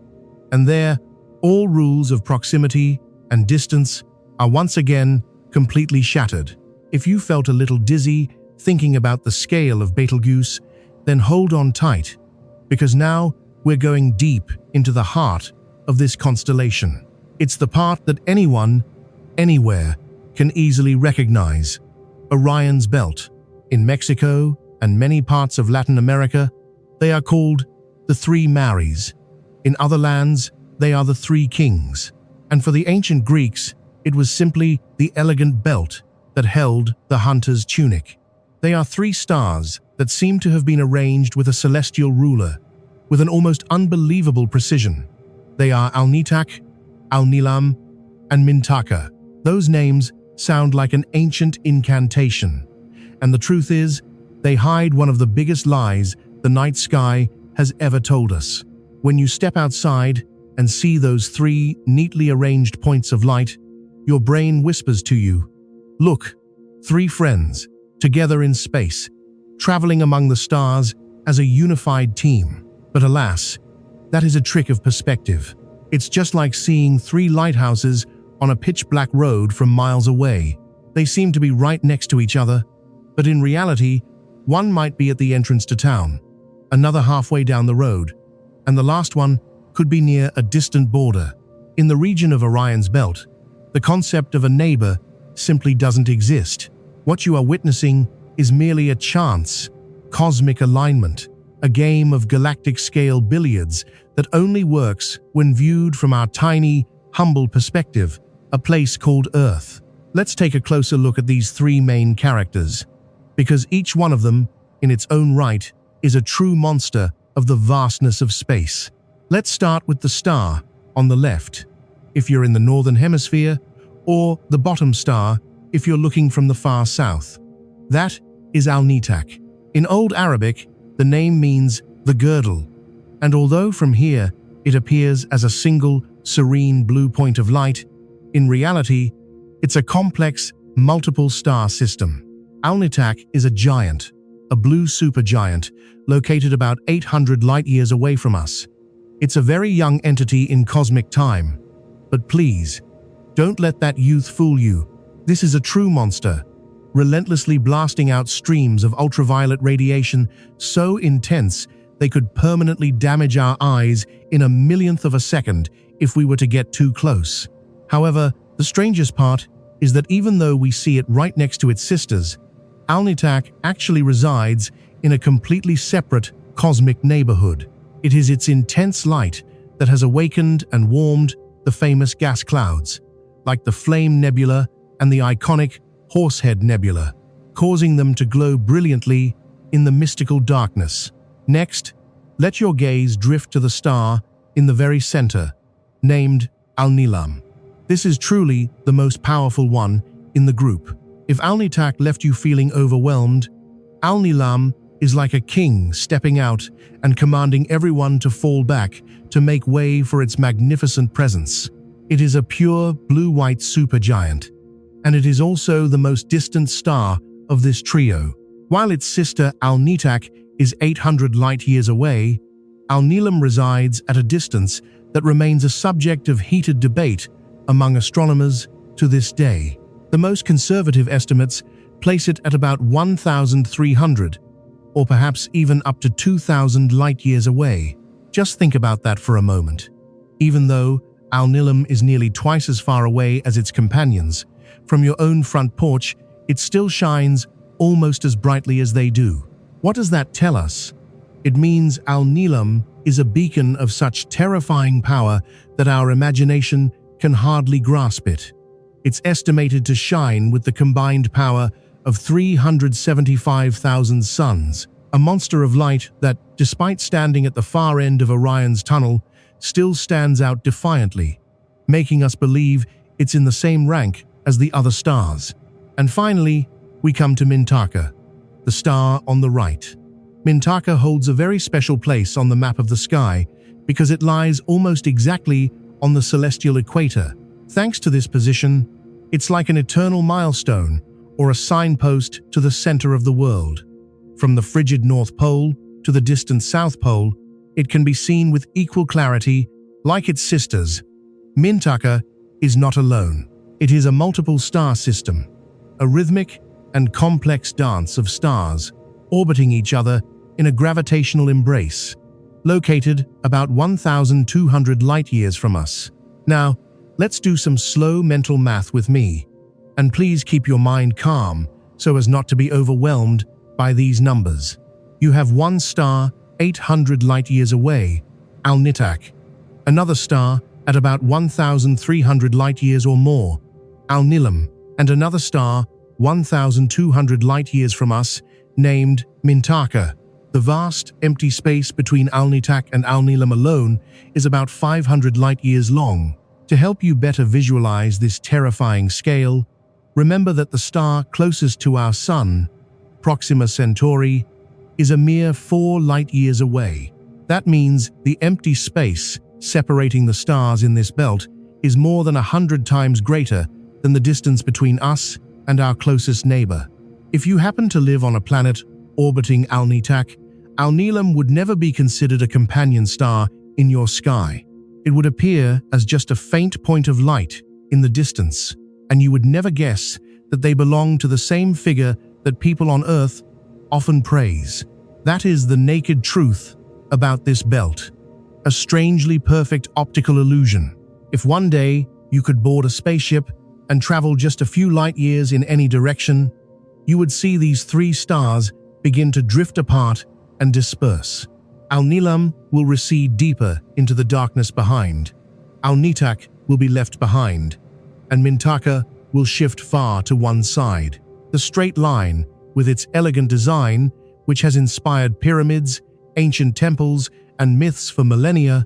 and there, all rules of proximity and distance are once again completely shattered. If you felt a little dizzy thinking about the scale of Betelgeuse, then hold on tight, because now we're going deep into the heart of this constellation. It's the part that anyone, anywhere, can easily recognize. Orion's belt. In Mexico and many parts of Latin America, they are called the 3 Maries. In other lands, they are the 3 Kings. And for the ancient Greeks, it was simply the elegant belt that held the hunter's tunic. They are 3 stars that seem to have been arranged with a celestial ruler, with an almost unbelievable precision. They are Alnitak, Alnilam, and Mintaka. Those names sound like an ancient incantation. And the truth is, they hide one of the biggest lies the night sky has ever told us. When you step outside and see those 3 neatly arranged points of light, your brain whispers to you, look, 3 friends, together in space, traveling among the stars as a unified team. But alas, that is a trick of perspective. It's just like seeing 3 lighthouses on a pitch-black road from miles away. They seem to be right next to each other, but in reality, one might be at the entrance to town, another halfway down the road, and the last one could be near a distant border. In the region of Orion's belt, the concept of a neighbor simply doesn't exist. What you are witnessing is merely a chance, cosmic alignment, a game of galactic-scale billiards that only works when viewed from our tiny, humble perspective, a place called Earth. Let's take a closer look at these 3 main characters, because each one of them, in its own right, is a true monster of the vastness of space. Let's start with the star on the left, if you're in the northern hemisphere, or the bottom star if you're looking from the far south. That is Alnitak. In Old Arabic, the name means the girdle, and although from here it appears as a single, serene blue point of light, in reality, it's a complex, multiple star system. Alnitak is a giant, a blue supergiant, located about 800 light-years away from us. It's a very young entity in cosmic time. But please, don't let that youth fool you. This is a true monster, relentlessly blasting out streams of ultraviolet radiation so intense they could permanently damage our eyes in a millionth of a second if we were to get too close. However, the strangest part is that even though we see it right next to its sisters, Alnitak actually resides in a completely separate cosmic neighborhood. It is its intense light that has awakened and warmed the famous gas clouds, like the Flame Nebula and the iconic Horsehead Nebula, causing them to glow brilliantly in the mystical darkness. Next, let your gaze drift to the star in the very center, named Alnilam. This is truly the most powerful one in the group. If Alnitak left you feeling overwhelmed, Alnilam is like a king stepping out and commanding everyone to fall back to make way for its magnificent presence. It is a pure blue-white supergiant, and it is also the most distant star of this trio. While its sister Alnitak is 800 light-years away, Alnilam resides at a distance that remains a subject of heated debate among astronomers to this day. The most conservative estimates place it at about 1,300, or perhaps even up to 2,000 light-years away. Just think about that for a moment. Even though Alnilam is nearly twice as far away as its companions, from your own front porch, it still shines almost as brightly as they do. What does that tell us? It means Alnilam is a beacon of such terrifying power that our imagination can hardly grasp it. It's estimated to shine with the combined power of 375,000 suns, a monster of light that, despite standing at the far end of Orion's tunnel, still stands out defiantly, making us believe it's in the same rank as the other stars. And finally, we come to Mintaka, the star on the right. Mintaka holds a very special place on the map of the sky because it lies almost exactly on the celestial equator. Thanks to this position, it's like an eternal milestone or a signpost to the center of the world. From the frigid North Pole to the distant South Pole, it can be seen with equal clarity. Like its sisters, Mintaka is not alone. It is a multiple star system, a rhythmic and complex dance of stars orbiting each other in a gravitational embrace, located about 1,200 light-years from us. Now, let's do some slow mental math with me, and please keep your mind calm so as not to be overwhelmed by these numbers. You have one star 800 light-years away, Alnitak, another star at about 1,300 light-years or more, Alnilam, and another star 1,200 light-years from us, named Mintaka. The vast, empty space between Alnitak and Alnilam alone is about 500 light-years long. To help you better visualize this terrifying scale, remember that the star closest to our Sun, Proxima Centauri, is a mere 4 light-years away. That means the empty space separating the stars in this belt is more than 100 times greater than the distance between us and our closest neighbor. If you happen to live on a planet orbiting Alnitak, Alnilam would never be considered a companion star in your sky. It would appear as just a faint point of light in the distance, and you would never guess that they belong to the same figure that people on Earth often praise. That is the naked truth about this belt, a strangely perfect optical illusion. If one day you could board a spaceship and travel just a few light years in any direction, you would see these 3 stars begin to drift apart and disperse. Alnilam will recede deeper into the darkness behind. Alnitak will be left behind, and Mintaka will shift far to one side. The straight line, with its elegant design, which has inspired pyramids, ancient temples, and myths for millennia,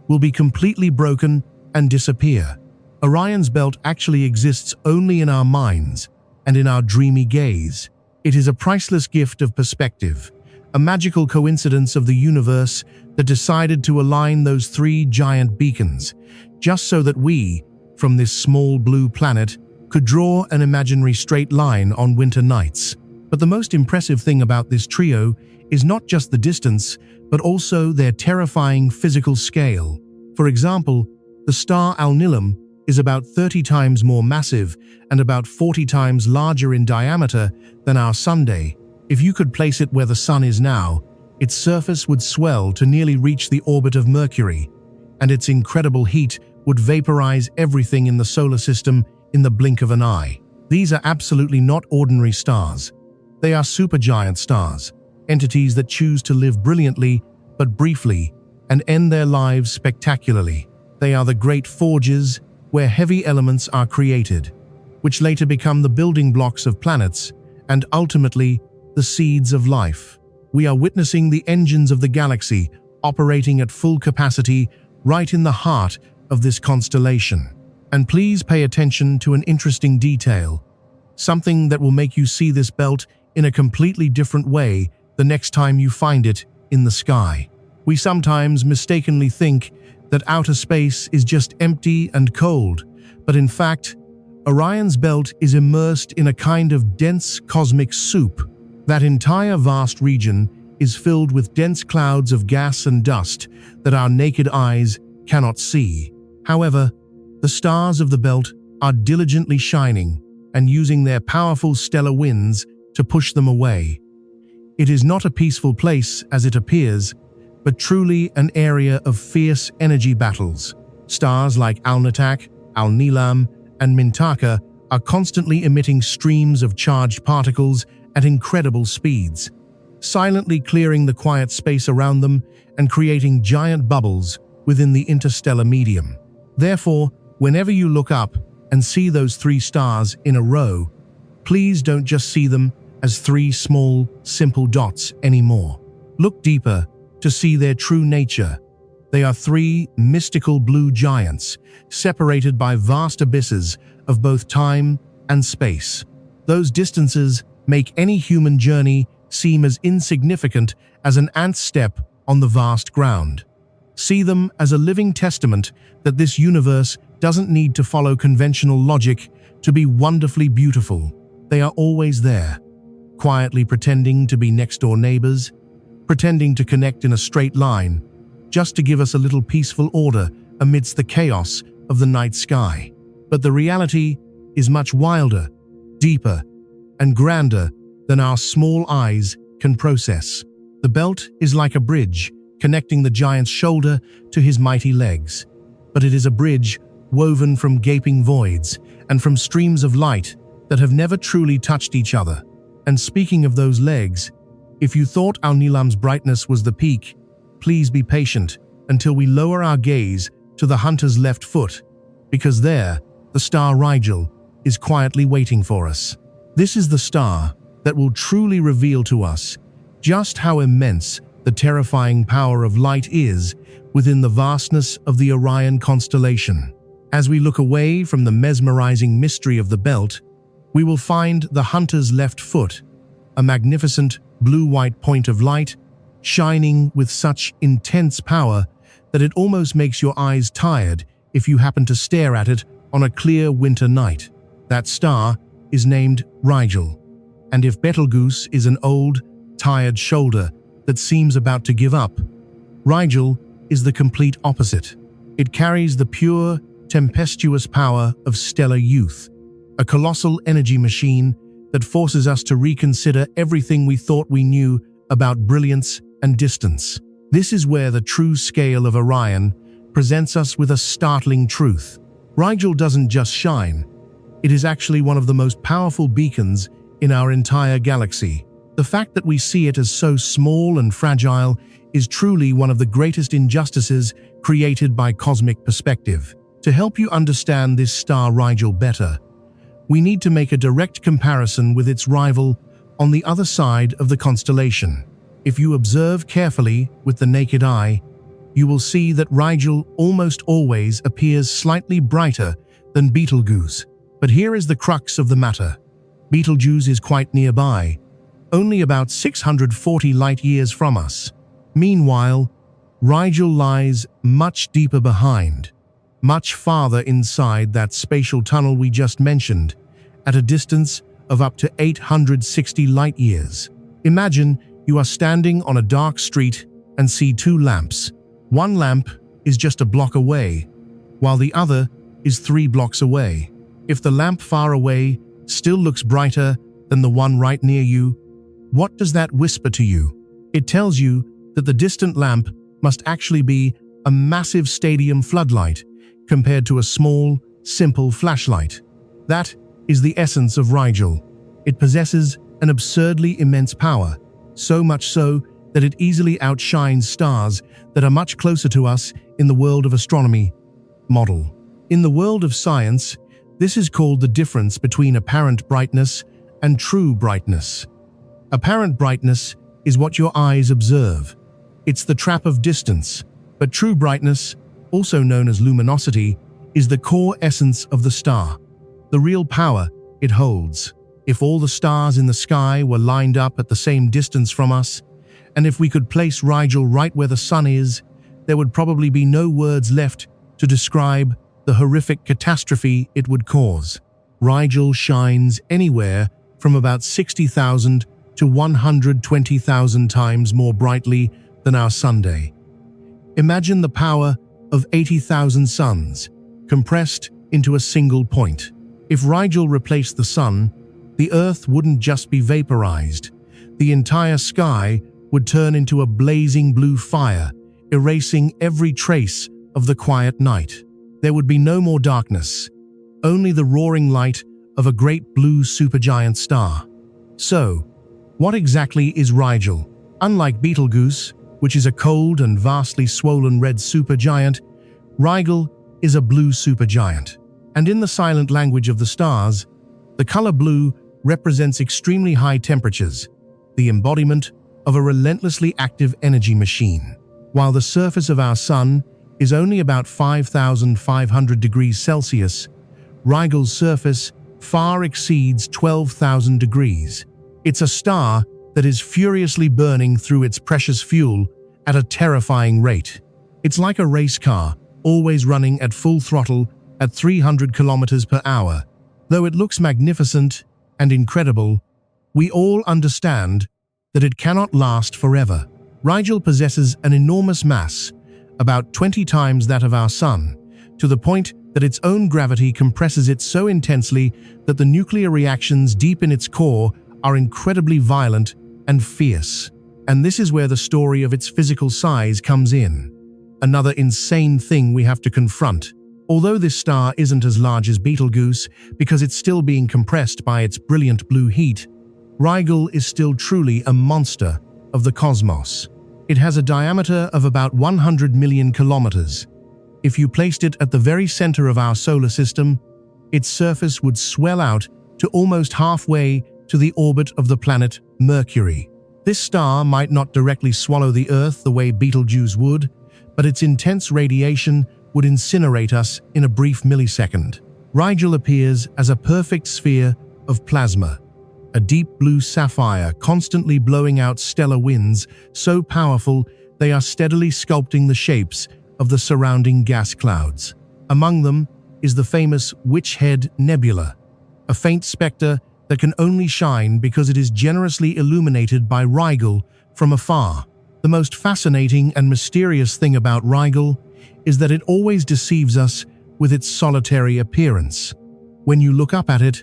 will be completely broken and disappear. Orion's belt actually exists only in our minds and in our dreamy gaze. It is a priceless gift of perspective, a magical coincidence of the universe that decided to align those 3 giant beacons, just so that we, from this small blue planet, could draw an imaginary straight line on winter nights. But the most impressive thing about this trio is not just the distance, but also their terrifying physical scale. For example, the star Alnilam is about 30 times more massive and about 40 times larger in diameter than our Sunday. If you could place it where the Sun is now, its surface would swell to nearly reach the orbit of Mercury, and its incredible heat would vaporize everything in the solar system in the blink of an eye. These are absolutely not ordinary stars. They are supergiant stars, entities that choose to live brilliantly but briefly and end their lives spectacularly. They are the great forges where heavy elements are created, which later become the building blocks of planets and ultimately the seeds of life. We are witnessing the engines of the galaxy operating at full capacity right in the heart of this constellation. And please pay attention to an interesting detail, something that will make you see this belt in a completely different way the next time you find it in the sky. We sometimes mistakenly think that outer space is just empty and cold, but in fact, Orion's belt is immersed in a kind of dense cosmic soup. That entire vast region is filled with dense clouds of gas and dust that our naked eyes cannot see. However, the stars of the belt are diligently shining and using their powerful stellar winds to push them away. It is not a peaceful place as it appears, but truly an area of fierce energy battles. Stars like Alnitak, Alnilam, and Mintaka are constantly emitting streams of charged particles at incredible speeds, silently clearing the quiet space around them and creating giant bubbles within the interstellar medium. Therefore, whenever you look up and see those 3 stars in a row, please don't just see them as 3 small, simple dots anymore. Look deeper to see their true nature. They are three mystical blue giants, separated by vast abysses of both time and space. Those distances make any human journey seem as insignificant as an ant's step on the vast ground. See them as a living testament that this universe doesn't need to follow conventional logic to be wonderfully beautiful. They are always there, quietly pretending to be next-door neighbors, pretending to connect in a straight line, just to give us a little peaceful order amidst the chaos of the night sky. But the reality is much wilder, deeper, and grander than our small eyes can process. The belt is like a bridge, connecting the giant's shoulder to his mighty legs. But it is a bridge woven from gaping voids and from streams of light that have never truly touched each other. And speaking of those legs, if you thought Al-Nilam's brightness was the peak, please be patient until we lower our gaze to the hunter's left foot, because there, the star Rigel is quietly waiting for us. This is the star that will truly reveal to us just how immense the terrifying power of light is within the vastness of the Orion Constellation. As we look away from the mesmerizing mystery of the belt, we will find the hunter's left foot, a magnificent blue-white point of light, shining with such intense power that it almost makes your eyes tired if you happen to stare at it on a clear winter night. That star is named Rigel, and if Betelgeuse is an old, tired shoulder that seems about to give up, Rigel is the complete opposite. It carries the pure, tempestuous power of stellar youth, a colossal energy machine that forces us to reconsider everything we thought we knew about brilliance and distance. This is where the true scale of Orion presents us with a startling truth. Rigel doesn't just shine. It is actually one of the most powerful beacons in our entire galaxy. The fact that we see it as so small and fragile is truly one of the greatest injustices created by cosmic perspective. To help you understand this star Rigel better, we need to make a direct comparison with its rival on the other side of the constellation. If you observe carefully with the naked eye, you will see that Rigel almost always appears slightly brighter than Betelgeuse. But here is the crux of the matter. Betelgeuse is quite nearby, only about 640 light-years from us. Meanwhile, Rigel lies much deeper behind, much farther inside that spatial tunnel we just mentioned, at a distance of up to 860 light-years. Imagine you are standing on a dark street and see two lamps. One lamp is just a block away, while the other is 3 blocks away. If the lamp far away still looks brighter than the one right near you, what does that whisper to you? It tells you that the distant lamp must actually be a massive stadium floodlight compared to a small, simple flashlight. That is the essence of Rigel. It possesses an absurdly immense power, so much so that it easily outshines stars that are much closer to us in the world of astronomy model. In the world of science, this is called the difference between apparent brightness and true brightness. Apparent brightness is what your eyes observe. It's the trap of distance, but true brightness, also known as luminosity, is the core essence of the star, the real power it holds. If all the stars in the sky were lined up at the same distance from us, and if we could place Rigel right where the sun is, there would probably be no words left to describe the horrific catastrophe it would cause. Rigel shines anywhere from about 60,000 to 120,000 times more brightly than our Sunday. Imagine the power of 80,000 suns compressed into a single point. If Rigel replaced the sun, the Earth wouldn't just be vaporized. The entire sky would turn into a blazing blue fire, erasing every trace of the quiet night. There would be no more darkness, only the roaring light of a great blue supergiant star. So, what exactly is Rigel? Unlike Betelgeuse, which is a cold and vastly swollen red supergiant, Rigel is a blue supergiant. And in the silent language of the stars, the color blue represents extremely high temperatures, the embodiment of a relentlessly active energy machine. While the surface of our Sun is only about 5,500 degrees Celsius, Rigel's surface far exceeds 12,000 degrees. It's a star that is furiously burning through its precious fuel at a terrifying rate. It's like a race car, always running at full throttle at 300 kilometers per hour. Though it looks magnificent and incredible, we all understand that it cannot last forever. Rigel possesses an enormous mass, about 20 times that of our Sun, to the point that its own gravity compresses it so intensely that the nuclear reactions deep in its core are incredibly violent and fierce. And this is where the story of its physical size comes in. Another insane thing we have to confront. Although this star isn't as large as Betelgeuse because it's still being compressed by its brilliant blue heat, Rigel is still truly a monster of the cosmos. It has a diameter of about 100 million kilometers. If you placed it at the very center of our solar system, its surface would swell out to almost halfway to the orbit of the planet Mercury. This star might not directly swallow the Earth the way Betelgeuse would, but its intense radiation would incinerate us in a brief millisecond. Rigel appears as a perfect sphere of plasma, a deep blue sapphire constantly blowing out stellar winds so powerful they are steadily sculpting the shapes of the surrounding gas clouds. Among them is the famous Witch-Head Nebula, a faint specter that can only shine because it is generously illuminated by Rigel from afar. The most fascinating and mysterious thing about Rigel is that it always deceives us with its solitary appearance. When you look up at it,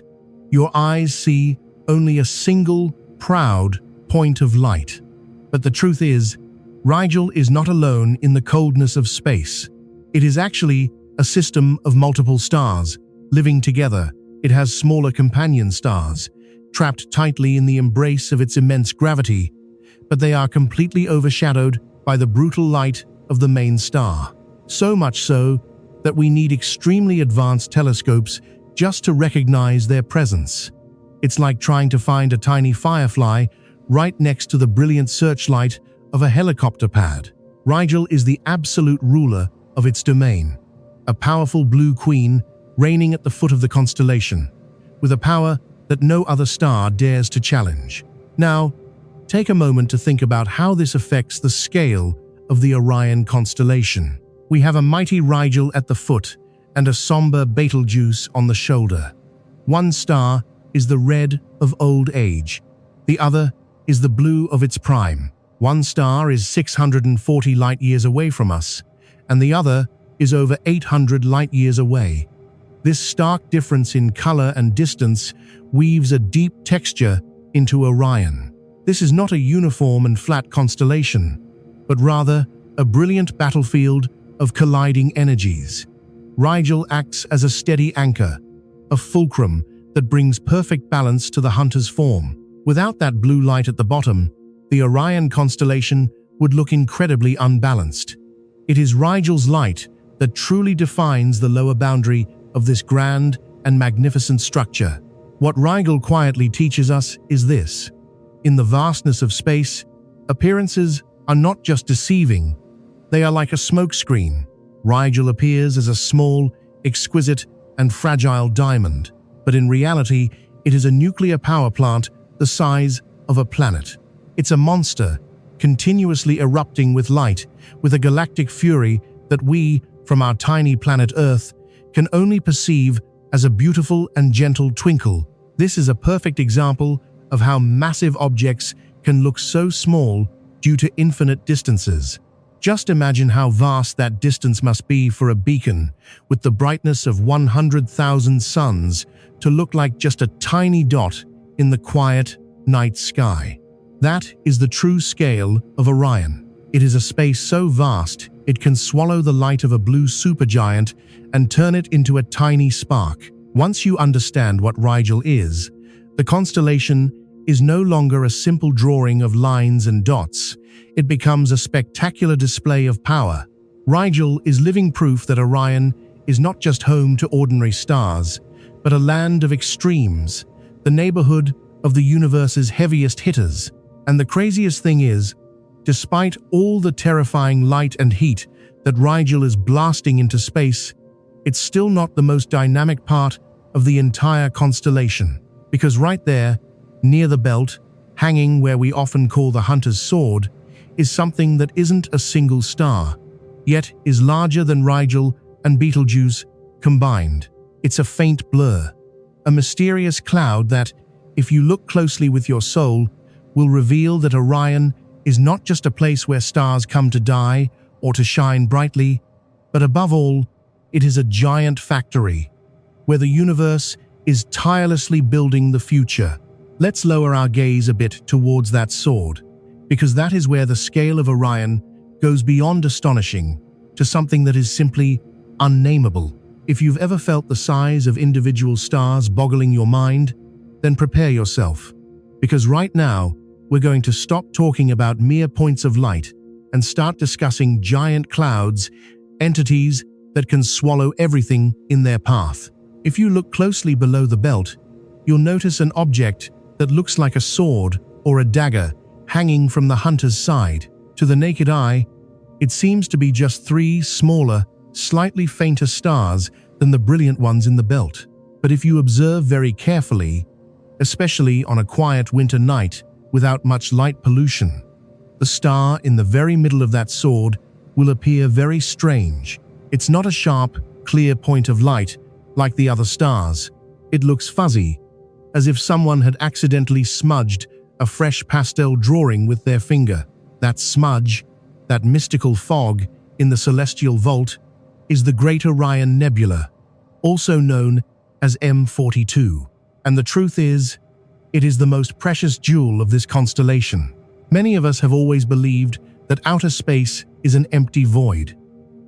your eyes see only a single, proud point of light. But the truth is, Rigel is not alone in the coldness of space. It is actually a system of multiple stars living together. It has smaller companion stars, trapped tightly in the embrace of its immense gravity, but they are completely overshadowed by the brutal light of the main star. So much so that we need extremely advanced telescopes just to recognize their presence. It's like trying to find a tiny firefly right next to the brilliant searchlight of a helicopter pad. Rigel is the absolute ruler of its domain, a powerful blue queen reigning at the foot of the constellation, with a power that no other star dares to challenge. Now, take a moment to think about how this affects the scale of the Orion Constellation. We have a mighty Rigel at the foot and a somber Betelgeuse on the shoulder. One star is the red of old age. The other is the blue of its prime. One star is 640 light-years away from us, and the other is over 800 light-years away. This stark difference in color and distance weaves a deep texture into Orion. This is not a uniform and flat constellation, but rather a brilliant battlefield of colliding energies. Rigel acts as a steady anchor, a fulcrum that brings perfect balance to the hunter's form. Without that blue light at the bottom, the Orion constellation would look incredibly unbalanced. It is Rigel's light that truly defines the lower boundary of this grand and magnificent structure. What Rigel quietly teaches us is this: in the vastness of space, appearances are not just deceiving, they are like a smokescreen. Rigel appears as a small, exquisite, and fragile diamond, but in reality, it is a nuclear power plant the size of a planet. It's a monster, continuously erupting with light, with a galactic fury that we, from our tiny planet Earth, can only perceive as a beautiful and gentle twinkle. This is a perfect example of how massive objects can look so small due to infinite distances. Just imagine how vast that distance must be for a beacon with the brightness of 100,000 suns to look like just a tiny dot in the quiet night sky. That is the true scale of Orion. It is a space so vast it can swallow the light of a blue supergiant and turn it into a tiny spark. Once you understand what Rigel is, the constellation is no longer a simple drawing of lines and dots. It becomes a spectacular display of power. Rigel is living proof that Orion is not just home to ordinary stars, but a land of extremes, the neighborhood of the universe's heaviest hitters. And the craziest thing is, Despite all the terrifying light and heat that Rigel is blasting into space, it's still not the most dynamic part of the entire constellation. Because right there, near the belt, hanging where we often call the hunter's sword, is something that isn't a single star, yet is larger than Rigel and Betelgeuse combined. It's a faint blur, a mysterious cloud that, if you look closely with your soul, will reveal that Orion is not just a place where stars come to die or to shine brightly, but above all, it is a giant factory, where the universe is tirelessly building the future. Let's lower our gaze a bit towards that sword, because that is where the scale of Orion goes beyond astonishing to something that is simply unnameable. If you've ever felt the size of individual stars boggling your mind, then prepare yourself, because right now, we're going to stop talking about mere points of light and start discussing giant clouds, entities that can swallow everything in their path. If you look closely below the belt, you'll notice an object that looks like a sword or a dagger hanging from the hunter's side. To the naked eye, it seems to be just 3 smaller, slightly fainter stars than the brilliant ones in the belt. But if you observe very carefully, especially on a quiet winter night without much light pollution, the star in the very middle of that sword will appear very strange. It's not a sharp, clear point of light like the other stars. It looks fuzzy, as if someone had accidentally smudged a fresh pastel drawing with their finger. That smudge, that mystical fog in the celestial vault, is the Great Orion Nebula, also known as M42. And the truth is, it is the most precious jewel of this constellation. Many of us have always believed that outer space is an empty void,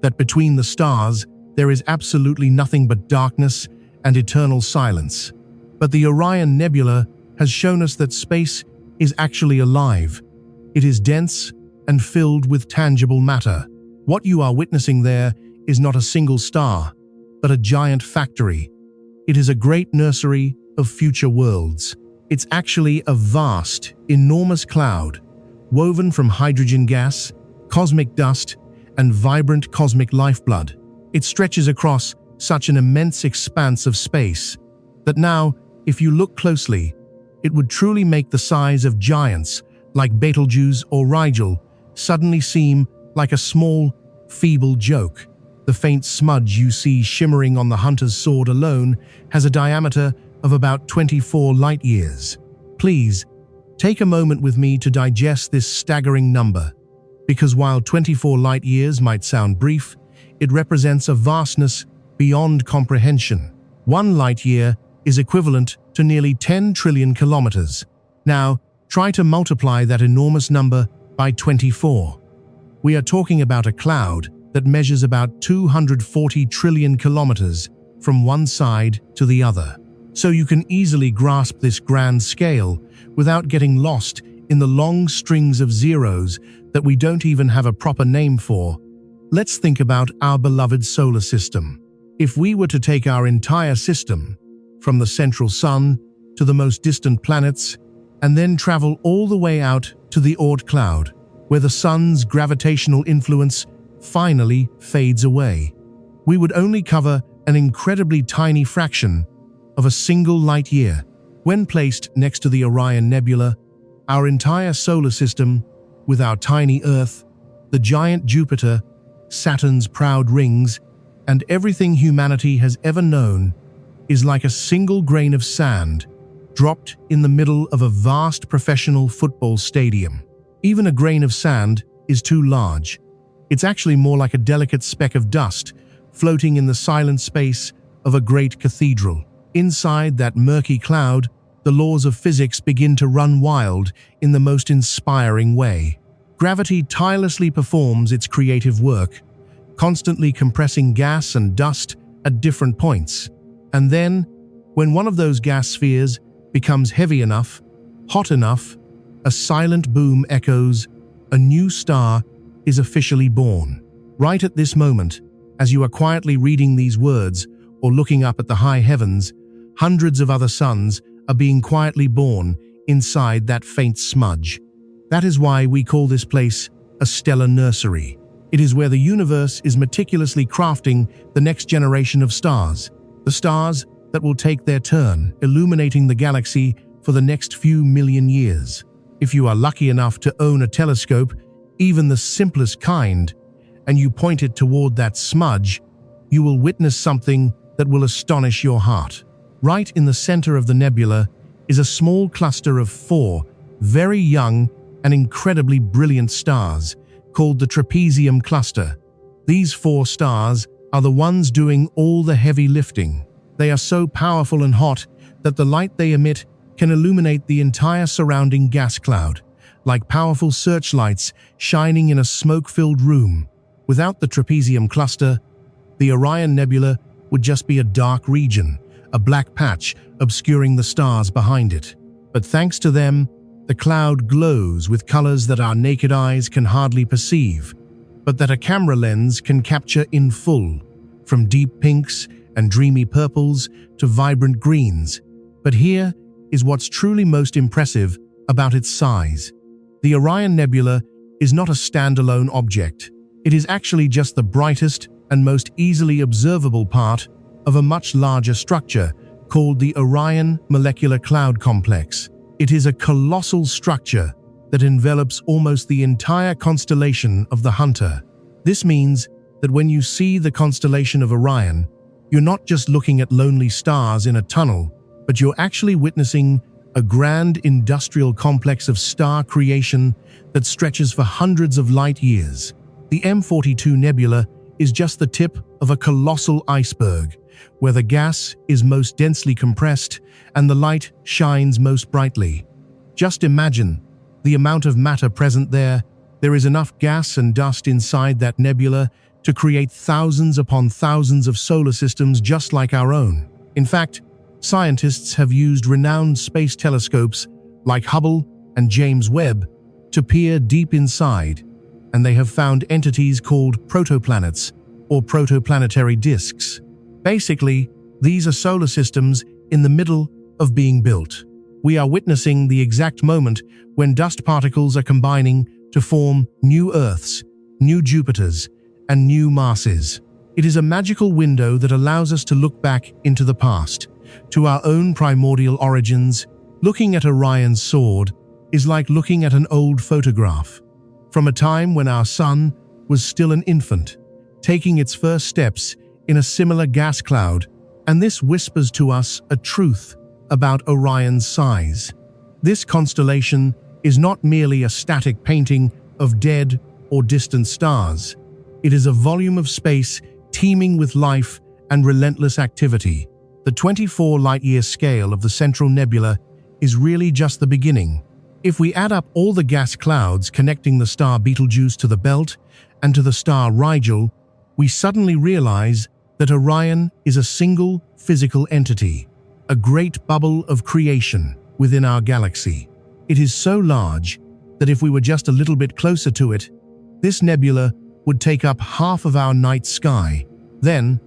that between the stars there is absolutely nothing but darkness and eternal silence. But the Orion Nebula has shown us that space is actually alive. It is dense and filled with tangible matter. What you are witnessing there is not a single star, but a giant factory. It is a great nursery of future worlds. It's actually a vast, enormous cloud, woven from hydrogen gas, cosmic dust, and vibrant cosmic lifeblood. It stretches across such an immense expanse of space that now, if you look closely, it would truly make the size of giants like Betelgeuse or Rigel suddenly seem like a small, feeble joke. The faint smudge you see shimmering on the hunter's sword alone has a diameter of about 24 light-years. Please, take a moment with me to digest this staggering number, because while 24 light-years might sound brief, it represents a vastness beyond comprehension. 1 light-year is equivalent to nearly 10 trillion kilometers. Now, try to multiply that enormous number by 24. We are talking about a cloud that measures about 240 trillion kilometers from one side to the other. So you can easily grasp this grand scale without getting lost in the long strings of zeros that we don't even have a proper name for. Let's think about our beloved solar system. If we were to take our entire system, from the central sun to the most distant planets, and then travel all the way out to the Oort cloud, where the sun's gravitational influence finally fades away, we would only cover an incredibly tiny fraction of a single light year. When placed next to the Orion Nebula, our entire solar system, with our tiny Earth, the giant Jupiter, Saturn's proud rings, and everything humanity has ever known, is like a single grain of sand dropped in the middle of a vast professional football stadium. Even a grain of sand is too large. It's actually more like a delicate speck of dust floating in the silent space of a great cathedral. Inside that murky cloud, the laws of physics begin to run wild in the most inspiring way. Gravity tirelessly performs its creative work, constantly compressing gas and dust at different points. And then, when one of those gas spheres becomes heavy enough, hot enough, a silent boom echoes, a new star is officially born. Right at this moment, as you are quietly reading these words or looking up at the high heavens, hundreds of other suns are being quietly born inside that faint smudge. That is why we call this place a stellar nursery. It is where the universe is meticulously crafting the next generation of stars, the stars that will take their turn, illuminating the galaxy for the next few million years. If you are lucky enough to own a telescope, even the simplest kind, and you point it toward that smudge, you will witness something that will astonish your heart. Right in the center of the nebula is a small cluster of 4 very young and incredibly brilliant stars called the trapezium cluster. These 4 stars are the ones doing all the heavy lifting. They are so powerful and hot that the light they emit can illuminate the entire surrounding gas cloud, like powerful searchlights shining in a smoke-filled room. Without the trapezium cluster, the Orion Nebula would just be a dark region, a black patch obscuring the stars behind it. But thanks to them, the cloud glows with colors that our naked eyes can hardly perceive, but that a camera lens can capture in full, from deep pinks and dreamy purples to vibrant greens. But here is what's truly most impressive about its size. The Orion Nebula is not a standalone object. It is actually just the brightest and most easily observable part of a much larger structure called the Orion Molecular Cloud Complex. It is a colossal structure that envelops almost the entire constellation of the Hunter. This means that when you see the constellation of Orion, you're not just looking at lonely stars in a tunnel, but you're actually witnessing a grand industrial complex of star creation that stretches for hundreds of light years. The M42 Nebula is just the tip of a colossal iceberg, where the gas is most densely compressed and the light shines most brightly. Just imagine the amount of matter present there. There is enough gas and dust inside that nebula to create thousands upon thousands of solar systems just like our own. In fact, scientists have used renowned space telescopes like Hubble and James Webb to peer deep inside, and they have found entities called protoplanets or protoplanetary disks. Basically, these are solar systems in the middle of being built. We are witnessing the exact moment when dust particles are combining to form new Earths, new Jupiters, and new Marses. It is a magical window that allows us to look back into the past, to our own primordial origins. Looking at Orion's sword is like looking at an old photograph, from a time when our sun was still an infant, taking its first steps in a similar gas cloud, and this whispers to us a truth about Orion's size. This constellation is not merely a static painting of dead or distant stars. It is a volume of space teeming with life and relentless activity. The 24 light-year scale of the central nebula is really just the beginning. If we add up all the gas clouds connecting the star Betelgeuse to the belt and to the star Rigel, we suddenly realize that Orion is a single physical entity, a great bubble of creation within our galaxy. It is so large that if we were just a little bit closer to it, this nebula would take up half of our night sky. Then,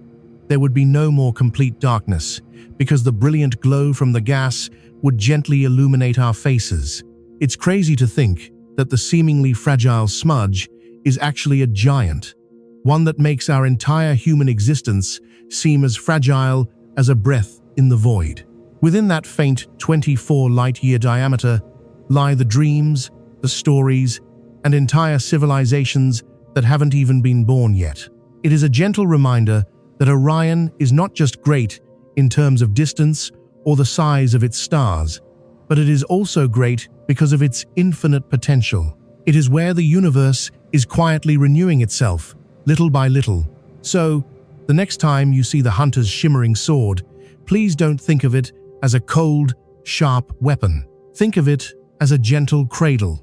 there would be no more complete darkness, because the brilliant glow from the gas would gently illuminate our faces. It's crazy to think that the seemingly fragile smudge is actually a giant, one that makes our entire human existence seem as fragile as a breath in the void. Within that faint 24 light-year diameter lie the dreams, the stories, and entire civilizations that haven't even been born yet. It is a gentle reminder that Orion is not just great in terms of distance or the size of its stars, but it is also great because of its infinite potential. It is where the universe is quietly renewing itself, little by little. So, the next time you see the Hunter's shimmering sword, please don't think of it as a cold, sharp weapon. Think of it as a gentle cradle.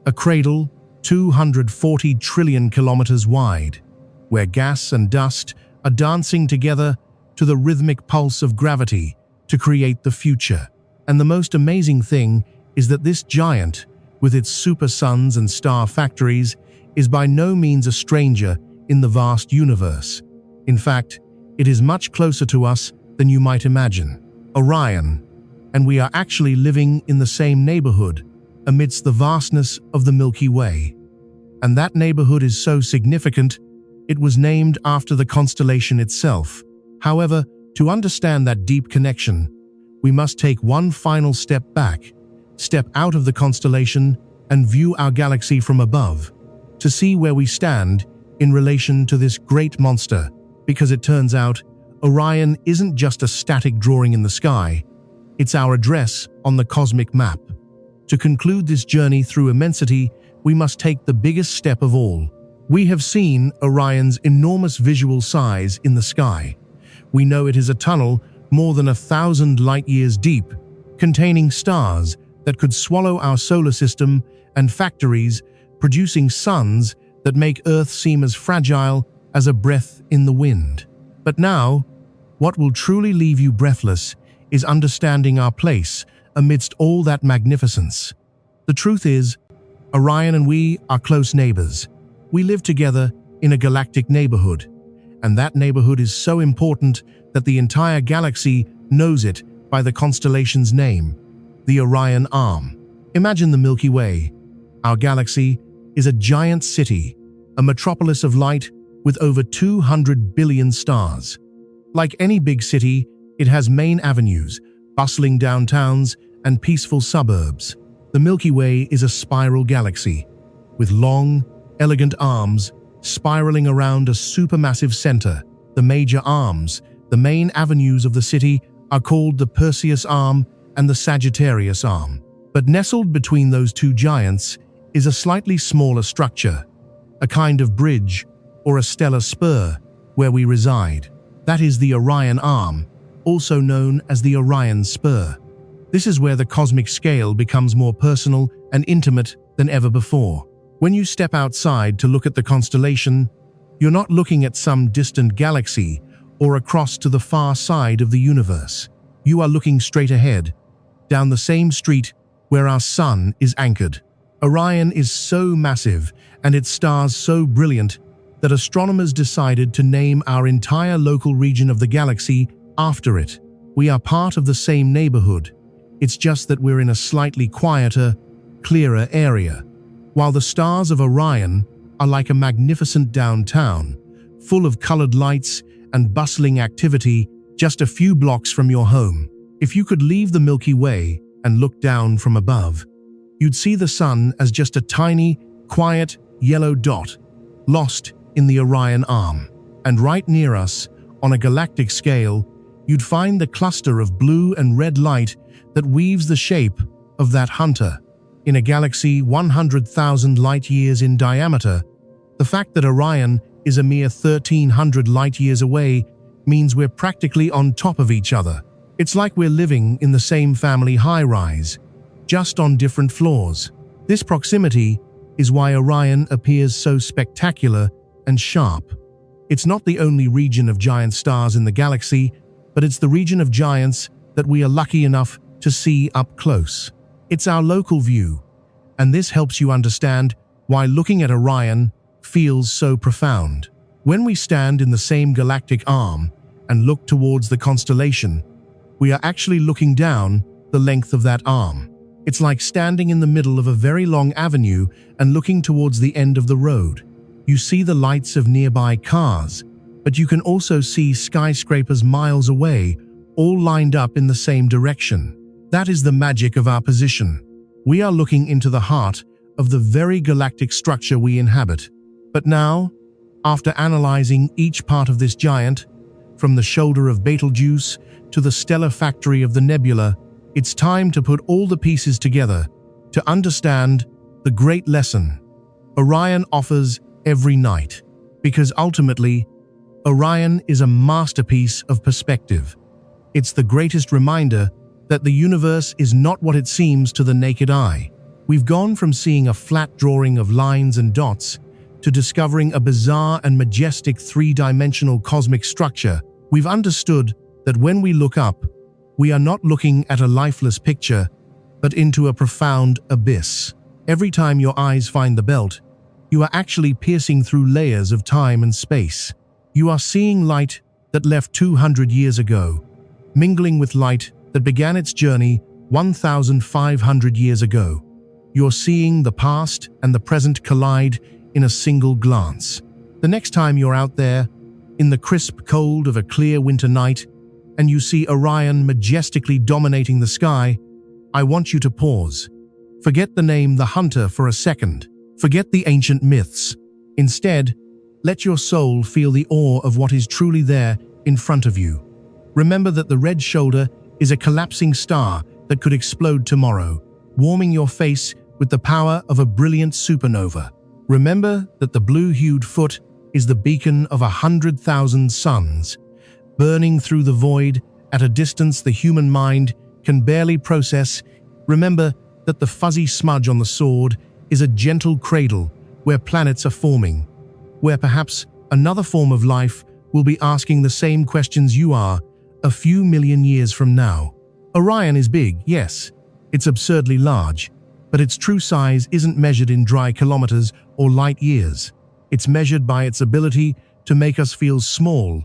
A cradle 240 trillion kilometers wide, where gas and dust are dancing together to the rhythmic pulse of gravity to create the future. And the most amazing thing is that this giant, with its super suns and star factories, is by no means a stranger in the vast universe. In fact, it is much closer to us than you might imagine. Orion, and we are actually living in the same neighborhood, amidst the vastness of the Milky Way. And that neighborhood is so significant, it was named after the constellation itself. However, to understand that deep connection, we must take one final step back, step out of the constellation and view our galaxy from above, to see where we stand in relation to this great monster, because it turns out Orion isn't just a static drawing in the sky, it's our address on the cosmic map. To conclude this journey through immensity, we must take the biggest step of all. We have seen Orion's enormous visual size in the sky. We know it is a tunnel more than 1,000 light-years deep, containing stars that could swallow our solar system and factories producing suns that make Earth seem as fragile as a breath in the wind. But now, what will truly leave you breathless is understanding our place amidst all that magnificence. The truth is, Orion and we are close neighbors. We live together in a galactic neighborhood, and that neighborhood is so important that the entire galaxy knows it by the constellation's name, the Orion Arm. Imagine the Milky Way. Our galaxy is a giant city, a metropolis of light with over 200 billion stars. Like any big city, it has main avenues, bustling downtowns, and peaceful suburbs. The Milky Way is a spiral galaxy, with long, elegant arms spiraling around a supermassive center. The major arms, the main avenues of the city, are called the Perseus Arm and the Sagittarius Arm. But nestled between those two giants is a slightly smaller structure, a kind of bridge or a stellar spur where we reside. That is the Orion Arm, also known as the Orion Spur. This is where the cosmic scale becomes more personal and intimate than ever before. When you step outside to look at the constellation, you're not looking at some distant galaxy or across to the far side of the universe. You are looking straight ahead, down the same street where our sun is anchored. Orion is so massive and its stars so brilliant that astronomers decided to name our entire local region of the galaxy after it. We are part of the same neighborhood. It's just that we're in a slightly quieter, clearer area. While the stars of Orion are like a magnificent downtown, full of colored lights and bustling activity just a few blocks from your home. If you could leave the Milky Way and look down from above, you'd see the sun as just a tiny, quiet, yellow dot, lost in the Orion Arm. And right near us, on a galactic scale, you'd find the cluster of blue and red light that weaves the shape of that hunter. In a galaxy 100,000 light-years in diameter, the fact that Orion is a mere 1,300 light-years away means we're practically on top of each other. It's like we're living in the same family high-rise, just on different floors. This proximity is why Orion appears so spectacular and sharp. It's not the only region of giant stars in the galaxy, but it's the region of giants that we are lucky enough to see up close. It's our local view, and this helps you understand why looking at Orion feels so profound. When we stand in the same galactic arm and look towards the constellation, we are actually looking down the length of that arm. It's like standing in the middle of a very long avenue and looking towards the end of the road. You see the lights of nearby cars, but you can also see skyscrapers miles away, all lined up in the same direction. That is the magic of our position. We are looking into the heart of the very galactic structure we inhabit. But now, after analyzing each part of this giant, from the shoulder of Betelgeuse to the stellar factory of the nebula, it's time to put all the pieces together to understand the great lesson Orion offers every night. Because ultimately, Orion is a masterpiece of perspective. It's the greatest reminder that the universe is not what it seems to the naked eye. We've gone from seeing a flat drawing of lines and dots to discovering a bizarre and majestic three-dimensional cosmic structure. We've understood that when we look up, we are not looking at a lifeless picture, but into a profound abyss. Every time your eyes find the belt, you are actually piercing through layers of time and space. You are seeing light that left 200 years ago, mingling with light that began its journey 1,500 years ago. You're seeing the past and the present collide in a single glance. The next time you're out there, in the crisp cold of a clear winter night, and you see Orion majestically dominating the sky, I want you to pause. Forget the name the Hunter for a second. Forget the ancient myths. Instead, let your soul feel the awe of what is truly there in front of you. Remember that the red shoulder is a collapsing star that could explode tomorrow, warming your face with the power of a brilliant supernova. Remember that the blue-hued foot is the beacon of 100,000 suns, burning through the void at a distance the human mind can barely process. Remember that the fuzzy smudge on the sword is a gentle cradle where planets are forming, where perhaps another form of life will be asking the same questions you are a few million years from now. Orion is big, yes, it's absurdly large, but its true size isn't measured in dry kilometers or light years. It's measured by its ability to make us feel small,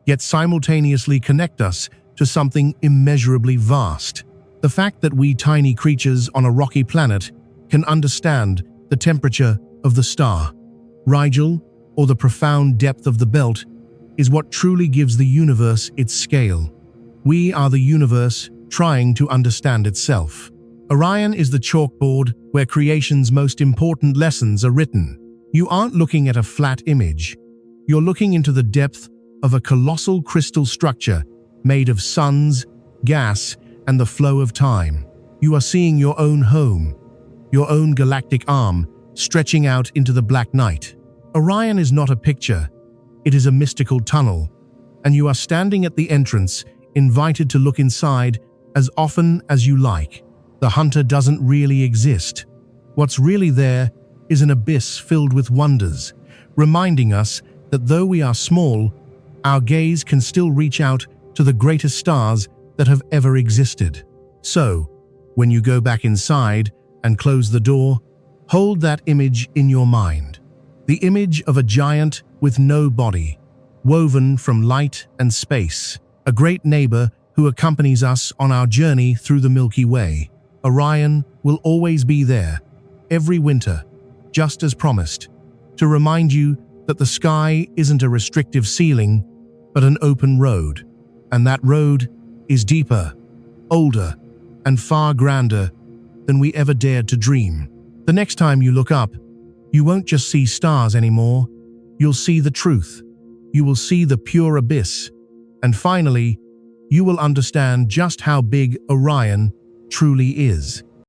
yet simultaneously connect us to something immeasurably vast. The fact that we tiny creatures on a rocky planet can understand the temperature of the star, Rigel, or the profound depth of the belt, is what truly gives the universe its scale. We are the universe trying to understand itself. Orion is the chalkboard where creation's most important lessons are written. You aren't looking at a flat image. You're looking into the depth of a colossal crystal structure made of suns, gas, and the flow of time. You are seeing your own home, your own galactic arm, stretching out into the black night. Orion is not a picture, it is a mystical tunnel, and you are standing at the entrance, invited to look inside as often as you like. The Hunter doesn't really exist. What's really there is an abyss filled with wonders, reminding us that though we are small, our gaze can still reach out to the greatest stars that have ever existed. So, when you go back inside and close the door, hold that image in your mind. The image of a giant with no body, woven from light and space, a great neighbor who accompanies us on our journey through the Milky Way. Orion will always be there, every winter, just as promised, to remind you that the sky isn't a restrictive ceiling, but an open road. And that road is deeper, older, and far grander than we ever dared to dream. The next time you look up, you won't just see stars anymore. You'll see the truth. You will see the pure abyss. And finally, you will understand just how big Orion truly is.